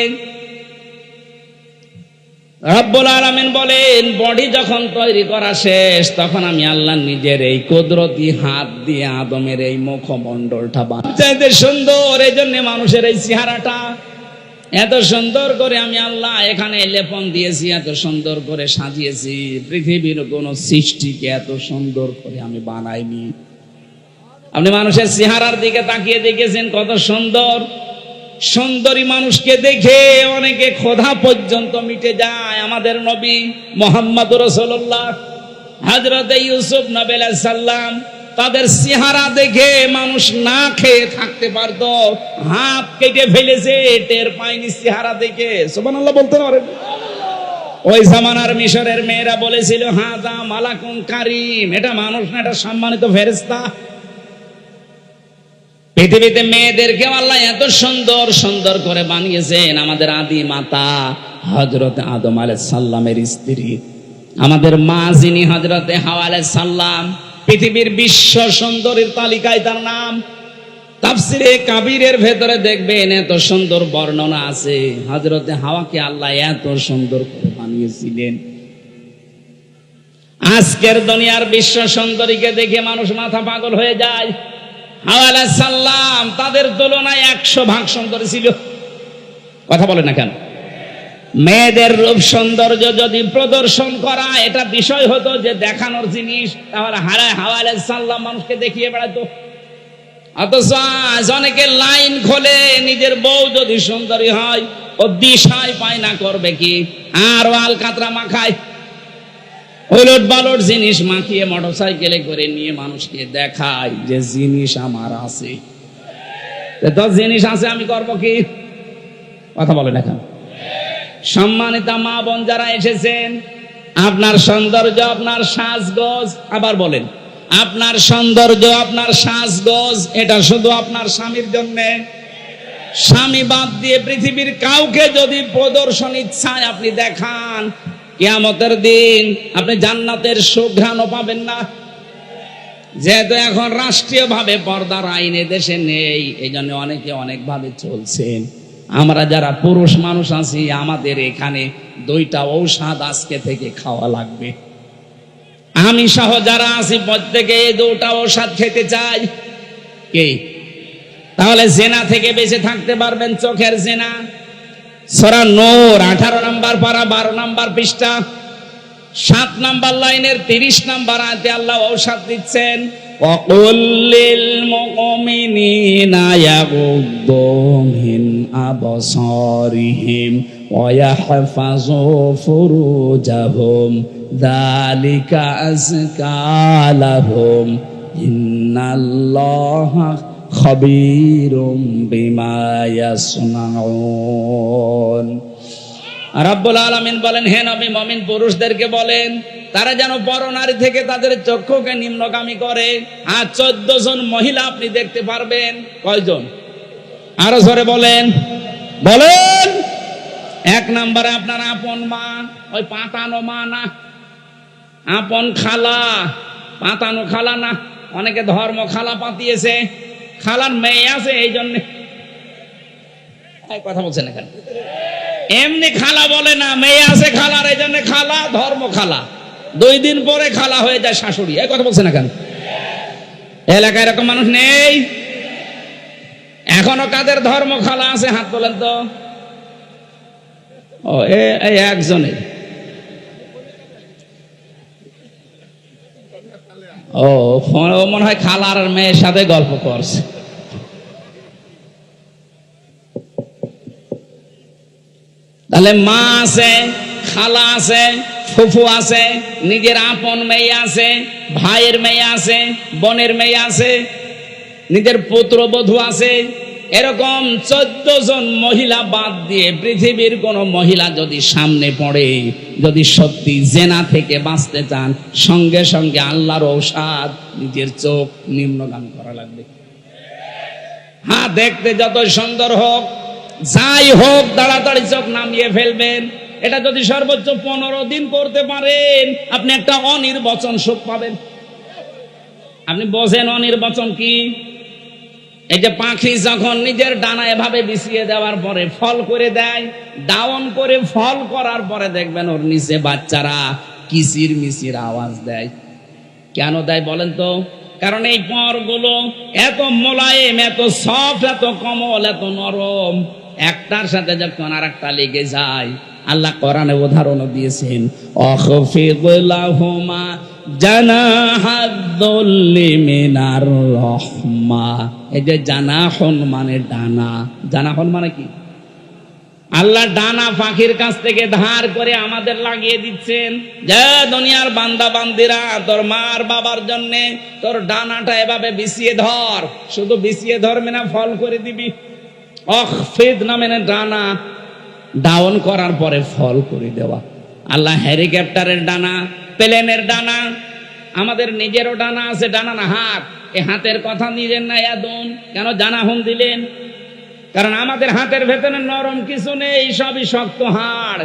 রব্বুল আলামিন বলেন, বডি যখন তৈরি করা শেষ, তখন আমি আল্লাহ নিজের এই কুদরতি হাত দিয়ে আদমের এই মুখমণ্ডলটা বানাতে সুন্দর। এই জন্য মানুষের এই চেহারাটা এত সুন্দর করে আমি আল্লাহ এখানে লেপন দিয়েছি, এত সুন্দর করে সাজিয়েছি। পৃথিবীর কোন সৃষ্টিকে এত সুন্দর করে আমি বানাইনি। আপনি মানুষের চেহারার দিকে তাকিয়ে দেখেছেন কত সুন্দর? সুন্দরী মানুষকে দেখে অনেকে ক্ষুধা পর্যন্ত মিটে যায়। আমাদের নবী মুহাম্মদুর রাসূলুল্লাহ, হযরত ইউসুফ নবী আলাইহিস সালাম, তাদের চেহারা দেখে মানুষ না খেয়ে থাকতে পারত। হাত কেটে ফেলেছে, টের পায়নি চেহারা দেখে। সুবহানাল্লাহ বলতে পারেন? ওই জামানার মিশরের মেয়েরা বলেছিল, হাযা মালাকুন কারীম, এটা মানুষ না, এটা সম্মানিত ফেরেশতা। পৃথিবীতে মেয়েদেরকে আল্লাহ এত সুন্দর সুন্দর করে বানিয়েছেন। আমাদের আদি মাতা হযরত আদম আলাইহিস সালামের স্ত্রী, আমাদের মা যিনি হযরতে হাওয়া আলাইহিস সালাম, পৃথিবীর বিশ্ব সুন্দরীর তালিকায় তার নাম। তাফসিরে কাবীরের ভেতরে দেখবেন এত সুন্দর বর্ণনা আছে। হযরতে হাওয়াকে আল্লাহ এত সুন্দর করে বানিয়েছিলেন। আজকের দুনিয়ার বিশ্ব সুন্দরীকে দেখে মানুষ মাথা পাগল হয়ে যায়। হাওয়া আলাইহিস সালাম তাদের তুলনায় 100 ভাগ সুন্দর ছিল। কথা বলে না কেন? মেয়েদের রূপ সৌন্দর্য যদি প্রদর্শন করা এটা বিষয় হতো, যে দেখানোর জিনিস, তাহলে হাওয়া আলাইহিস সালাম মানুষকে দেখিয়ে বেড়াতো। অথচ আজ অনেকে লাইন খোলে, নিজের বউ যদি সুন্দরী হয় ও দিশায় পায় না, করবে কি? আর আলকাতরা মাখায়, ওলট পালট জিনিস মাখিয়ে মোটরসাইকেলে করে নিয়ে মানুষকে দেখায় যে জিনিস আমার আছে। তো জিনিস আছে, আমি করবো কি? কথা বলেন এখন। সম্মানিত মা বোন যারা এসেছেন, আপনার সৌন্দর্য, আপনার সাজগোজ, আবার বলেন, আপনার সৌন্দর্য, আপনার সাজগোজ, এটা শুধু আপনার স্বামীর জন্যে। স্বামী বাদ দিয়ে পৃথিবীর কাউকে যদি প্রদর্শনী ইচ্ছায় আপনি দেখান, কিয়ামতের দিন আপনি জান্নাতের সুঘ্রাণও পাবেন না। যেহেতু এখন রাষ্ট্রীয়ভাবে পর্দার আইন দেশে নেই, এই জন্য অনেকে অনেকভাবে চলছেন। আমরা যারা পুরুষ মানুষ আছি, আমাদের এখানে 2টা ঔষধ আজকে থেকে খাওয়া লাগবে। আমি সহ যারা আছি প্রত্যেকে এই 2টা ঔষধ খেতে চাই। কি? তাহলে জেনা থেকে বেঁচে থাকতে পারবেন। চোখের জেনা, সূরা নূর 18 নম্বর পারা 12 নম্বর পৃষ্ঠা 7 নম্বর লাইনের 30 নম্বর আয়াতে আল্লাহ ঔষধ দিচ্ছেন, ওয়াকুল লিল মুমিনিনা ইয়াগুদ্দু মিন আবসারিহিম ওয়া ইয়াহফাযু ফুরুজাহুম যালিকা আযকা লাহুম ইন্নাল্লাহা খাবীরুম বিমা ইয়াসনাউন। রাব্বুল আলামিন বলেন, হে নবী, মুমিন পুরুষদেরকে বলেন তারা যেন পরনারী থেকে তাদের চক্ষুকে নিম্নগামী করে। আর 14 জন মহিলা আপনি দেখতে পারবেন। কয়জন? আরো জোরে বলেন, বলেন। 1 নম্বরে আপনার আপন মা, ওই পাতানো মা না, আপন খালা। পাতানো খালা না, অনেকে ধর্ম খালা পাতিয়েছে, খালার মেয়ে আছে এই জন্য কথা বলছেন এখানে। এমনি খালা বলে না, মেয়ে আছে খালার, এই জন্য খালা, ধর্ম খালা। 2 দিন পরে খালা হয়ে যায় শাশুড়ি। এই কথা বলছেন এখানে। এলাকায় এরকম মানুষ নেই? এখনো কাদের ধর্ম খালা আছে হাত তোলেন তো। ও, এই একজনের। ও মনে হয় খালার মেয়ের সাথে গল্প করছে। তাহলে মা আছে, খালা আছে, ফুফু আছে, নিজের আপন মেয়ে আছে, ভাইয়ের মেয়ে আছে, বোনের মেয়ে আছে, নিজের পুত্রবধূ আছে। এরকম 14 জন মহিলা বাদ দিয়ে পৃথিবীর কোন মহিলা যদি সামনে পড়ে, যদি সত্যি জেনা থেকে বাঁচতে চান, সঙ্গে সঙ্গে আল্লাহর ঔষধ, নিজের চোখ নিম্নগামী করা লাগবে। হ্যাঁ, দেখতে যত সুন্দর হোক, যাই হোক, তাড়াতাড়ি চোখ নামিয়ে ফেলবেন। এটা যদি সর্বোচ্চ 15 দিন করতে পারেন, আপনি একটা অনির্বচন সুখ পাবেন। আপনি বোঝেন অনির্বচন কি? এই যে পাখি যখন নিজের ডানা এভাবে বিছিয়ে দেওয়ার পরে ফল করে দেয়, ডাউন করে ফল করার পরে দেখবেন ওর নিচে বাচ্চারা কিচির মিচির আওয়াজ দেয়। কেন দেয় বলেন তো? কারণ এই পরগুলো এত মোলায়েম, এত সফট, এত কোমল, এত নরম, একটার সাথে যখন আরেকটা লেগে যায়, আল্লাহ কোরআনে উদাহরণ দিয়েছেন, আখফিদ লাহুমা জানাহাদ-দুল্লি মিনার রাহমা। এই যে জানাহুন মানে ডানা, জানাহুন মানে কি? আল্লাহ ডানা পাখির কাছ থেকে ধার করে আমাদের লাগিয়ে দিচ্ছেন, যে দুনিয়ার বান্দা বান্দিরা, তোর মার বাবার জন্য তোর ডানাটা এভাবে বিছিয়ে ধর। শুধু বিছিয়ে ধরবে না, ফল করে দিবি। আখফিদ না মানে ডানা ডাউন করার পরে ফল করে দেওয়া। আল্লাহ হেলিকপ্টারের ডানা, প্লেনের ডানা, আমাদের নিজেরও ডানা আছে। ডানা না হাত, এই হাতের কথা নিলেন না এদন, কেন জানাহুম দিলেন? কারণ আমাদের হাতের ভেতরে নরম কিছু নেই, সবই শক্ত হাড়।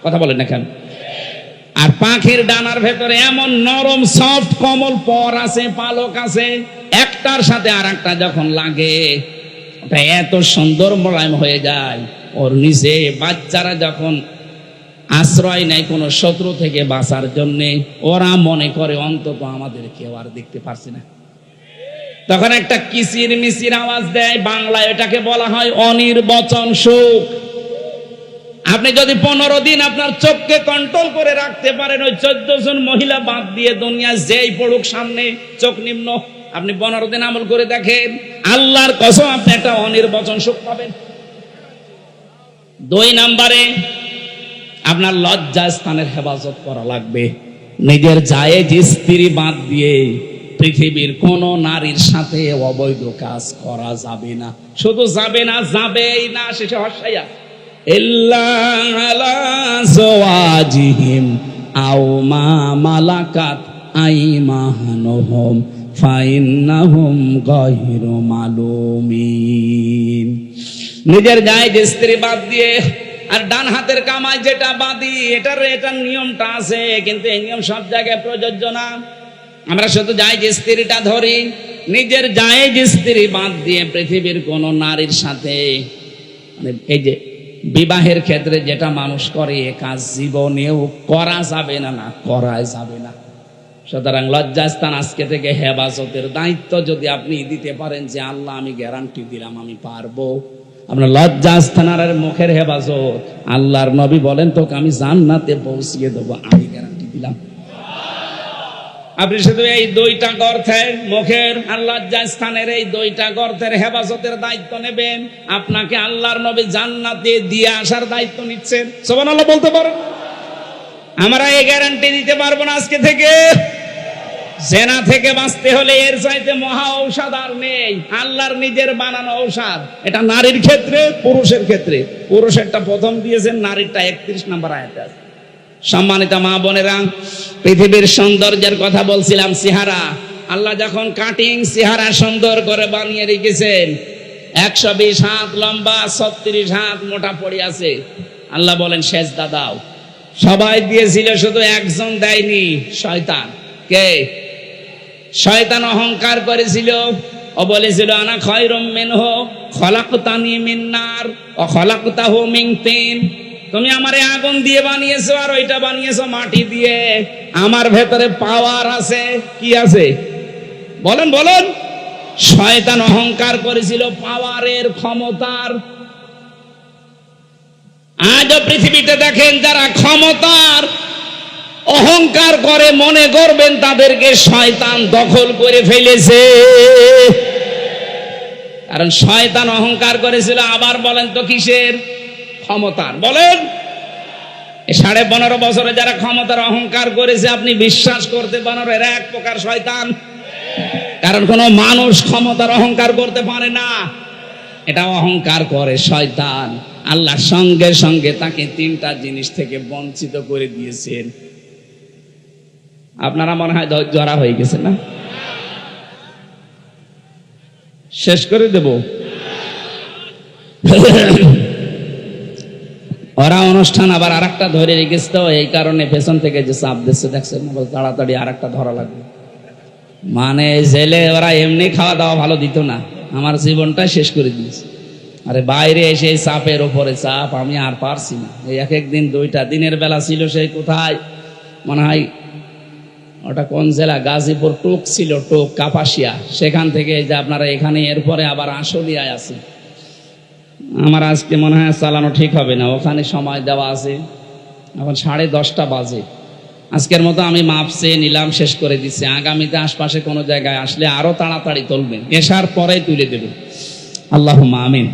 কথা বলেন না কেন? আর পাখির ডানার ভেতরে এমন নরম সফট কোমল পর আছে, পালক আছে, একটার সাথে আর একটা যখন লাগে ওটা এত সুন্দর মোলায়েম হয়ে যায়। ওর নিচে বাচ্চারা যখন আশ্রয় নেয় কোনো শত্রু থেকে বাঁচার জন্য, ওরা মনে করে অন্তত আমাদের কেউ আর দেখতে পারছে না, তখন একটা কিচির মিচির আওয়াজ দেয়। বাংলায় এটাকে বলা হয় অনির্বচন সুখ। আপনি যদি 15 দিন আপনার চোখকে কন্ট্রোল করে রাখতে পারেন, ওই 14 জন মহিলা বাদ দিয়ে দুনিয়া যেই পড়ুক সামনে, চোখ নিম্ন, আপনি 15 দিন আমল করে দেখেন, আল্লাহর কসম আপনি একটা অনির্বচন সুখ পাবেন। 2 নম্বরে আপনার লজ্জা স্থানের হেফাজত করা লাগবে। নিজের জায়েজ স্ত্রী বাদ দিয়ে পৃথিবীর কোন নারীর সাথে অবৈধ কাজ করা যাবে না। শুধু যাবে না, যাবেই না, শেষে হসাইয়া ইল্লা আলা যাওয়াজিহিম আও মা মালাকাত আইমানুহুম ফাইন্নাহুম গায়রু মালুমিন। নিজের জায়েজ স্ত্রী বাদ দিয়ে আর ডান হাতের কামাই যেটা বাদি, এটার নিয়মটা আছে, কিন্তু এই নিয়ম সব জায়গায় প্রযোজ্য না। আমরা শুধু জায়েজ স্ত্রীটা ধরি, নিজের জায়েজ স্ত্রী বাদ দিয়ে পৃথিবীর কোন নারীর সাথে, মানে এই যে বিবাহের ক্ষেত্রে যেটা মানুষ করে, এ কাজ জীবনেও করা যাবে না, না করা যাবে না। সুতরাং লজ্জাস্থান আজকে থেকে হেফাজতের দায়িত্ব যদি আপনি দিতে পারেন যে আল্লাহ আমি গ্যারান্টি দিলাম আমি পারবো, আপনার লজ্জাস্থানের মুখের হেফাজত, আল্লাহর নবী বলেন তোকে আমি জান্নাতে পৌঁছিয়ে দেবো, আমি গ্যারান্টি দিলাম। আপনি শুধু এই দুইটা গর্তের মুখের আর লজ্জাস্থানের এই দুইটা গর্তের হেফাজতের দায়িত্ব নেবেন, আপনাকে আল্লাহর নবী জান্নাতে দিয়ে আসার দায়িত্ব নিচ্ছেন। সুবহানাল্লাহ বলতে পারেন? আমরা এই গ্যারান্টি দিতে পারবো না আজকে থেকে। জেনা থেকে বাঁচতে হলে এর চাইতে মহা ঔষধ আর নেই, আল্লাহর নিজের বানানো ঔষধ। এটা নারীর ক্ষেত্রে, পুরুষের ক্ষেত্রে। পুরুষেরটা প্রথম দিয়েছেন, নারীরটা 31 নম্বর আয়াতে আছে। সম্মানিত মা বোনেরা, পৃথিবীর সৌন্দর্যের কথা বলছিলাম, চেহারা। আল্লাহ যখন কাটিং চেহারা সুন্দর করে বানিয়ে রেখেছেন, 120 হাত লম্বা, 36 হাত মোটা পড়ে আছে। আল্লাহ বলেন সেজদা দাও। সবাই দিয়েছিল, শুধু একজন দেয়নি, শয়তান। কে? শয়তান অহংকার করেছিল, ও বলেছিল আনা খায়রুম মিনহু খলাকতানি মিন নার ওয়া খলাকতাহু মিন তিন। তুমি আমারে আগুন দিয়ে বানিয়েছো আর ওইটা বানিয়েছো মাটি দিয়ে। আমার ভেতরে পাওয়ার আছে। কি আছে বলেন বলেন? শয়তান অহংকার করেছিল পাওয়ারের, ক্ষমতার। আজও পৃথিবীতে দেখেন যারা ক্ষমতার অহংকার করে, মনে করবেন তাদেরকে শয়তান দখল করে ফেলেছে। কারণ শয়তান অহংকার করেছিল। আবার বলেন তো কিসের? ক্ষমতার। বলেন, 15.5 বছরে যারা ক্ষমতার অহংকার করেছে, আপনি বিশ্বাস করতে পারেন এরা এক প্রকার শয়তান। কারণ কোন মানুষ ক্ষমতার অহংকার করতে পারে না, এটা অহংকার করে শয়তান। আল্লাহ সঙ্গে সঙ্গে তাকে 3টা জিনিস থেকে বঞ্চিত করে দিয়েছেন। আপনারা মনে হয় জড়া হয়ে গেছে না? শেষ করে দেব। ওরা অনুষ্ঠান আবার আরেকটা ধরে রেখেছে, তো এই কারণে পেছন থেকে যে চাপ দিচ্ছে দেখছেন, তাড়াতাড়ি আরেকটা ধরা লাগবে। মানে জেলে ওরা এমনি খাওয়া দাওয়া ভালো দিত না, আমার জীবনটা শেষ করে দিয়েছে। আরে বাইরে এসে চাপের ওপরে চাপ, আমি আর পারছি না। এই এক দিন 2টা দিনের বেলা ছিল, সেই কোথায় মনে হয় ওটা কোন জেলা, গাজীপুর টোক ছিল, টোক কাপাসিয়া, সেখান থেকে যে আপনারা এখানে, এরপরে আবার আশুলিয়ায় আছে। আমার আজকে মনে হয় চালানো ঠিক হবে না, ওখানে সময় দেওয়া আছে। এখন 10:30 বাজে। আজকের মতো আমি মাপ চেয়ে নিলাম, শেষ করে দিচ্ছি। আগামীতে আশপাশে কোনো জায়গায় আসলে আরো তাড়াতাড়ি তুলবেন, এসার পরেই তুলে দেবেন। আল্লাহুম্মা আমিন।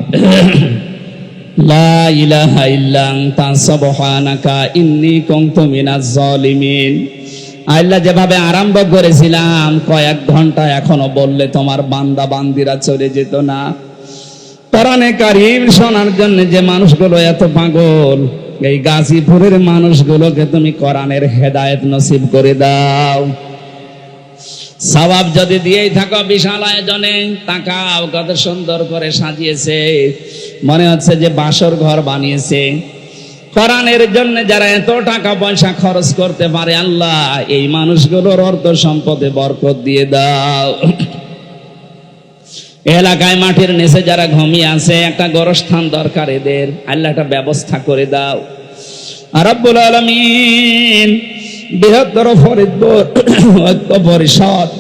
লা ইলাহা ইল্লা আনতা সুবহানাকা ইন্নী কুনতু মিনাজ জালিমিন। আল্লাহ যেভাবে আরম্ভ করেছিলাম, কয়েক ঘন্টা এখনো বললে তোমার বান্দা বান্দিরা চলে যেত না। কোরআনে কারীম শোনার জন্য যে মানুষগুলো এত পাগল, এই গাজীপুরের মানুষগুলোকে তুমি কোরআনের হেদায়েত নসিব করে দাও। সওয়াব যদি দিয়েই থাকো, বিশাল আয়োজনে তাকাও কত সুন্দর করে সাজিয়েছে, মনে হচ্ছে যে বাসর ঘর বানিয়েছে। কোরআনের জন্য যারা এত টাকা পয়সা খরচ করতে পারে, আল্লাহ এই মানুষগুলোর অর্থ সম্পদে বরকত দিয়ে দাও। এলাকায় মাটির নিচে যারা ঘুমিয়ে আছে, একটা গোরস্থান দরকার এদের, আল্লাহ একটা ব্যবস্থা করে দাও। রব্বুল আলামিন বৃহত্তর ফরিদপুর ঐক্য পরিষদ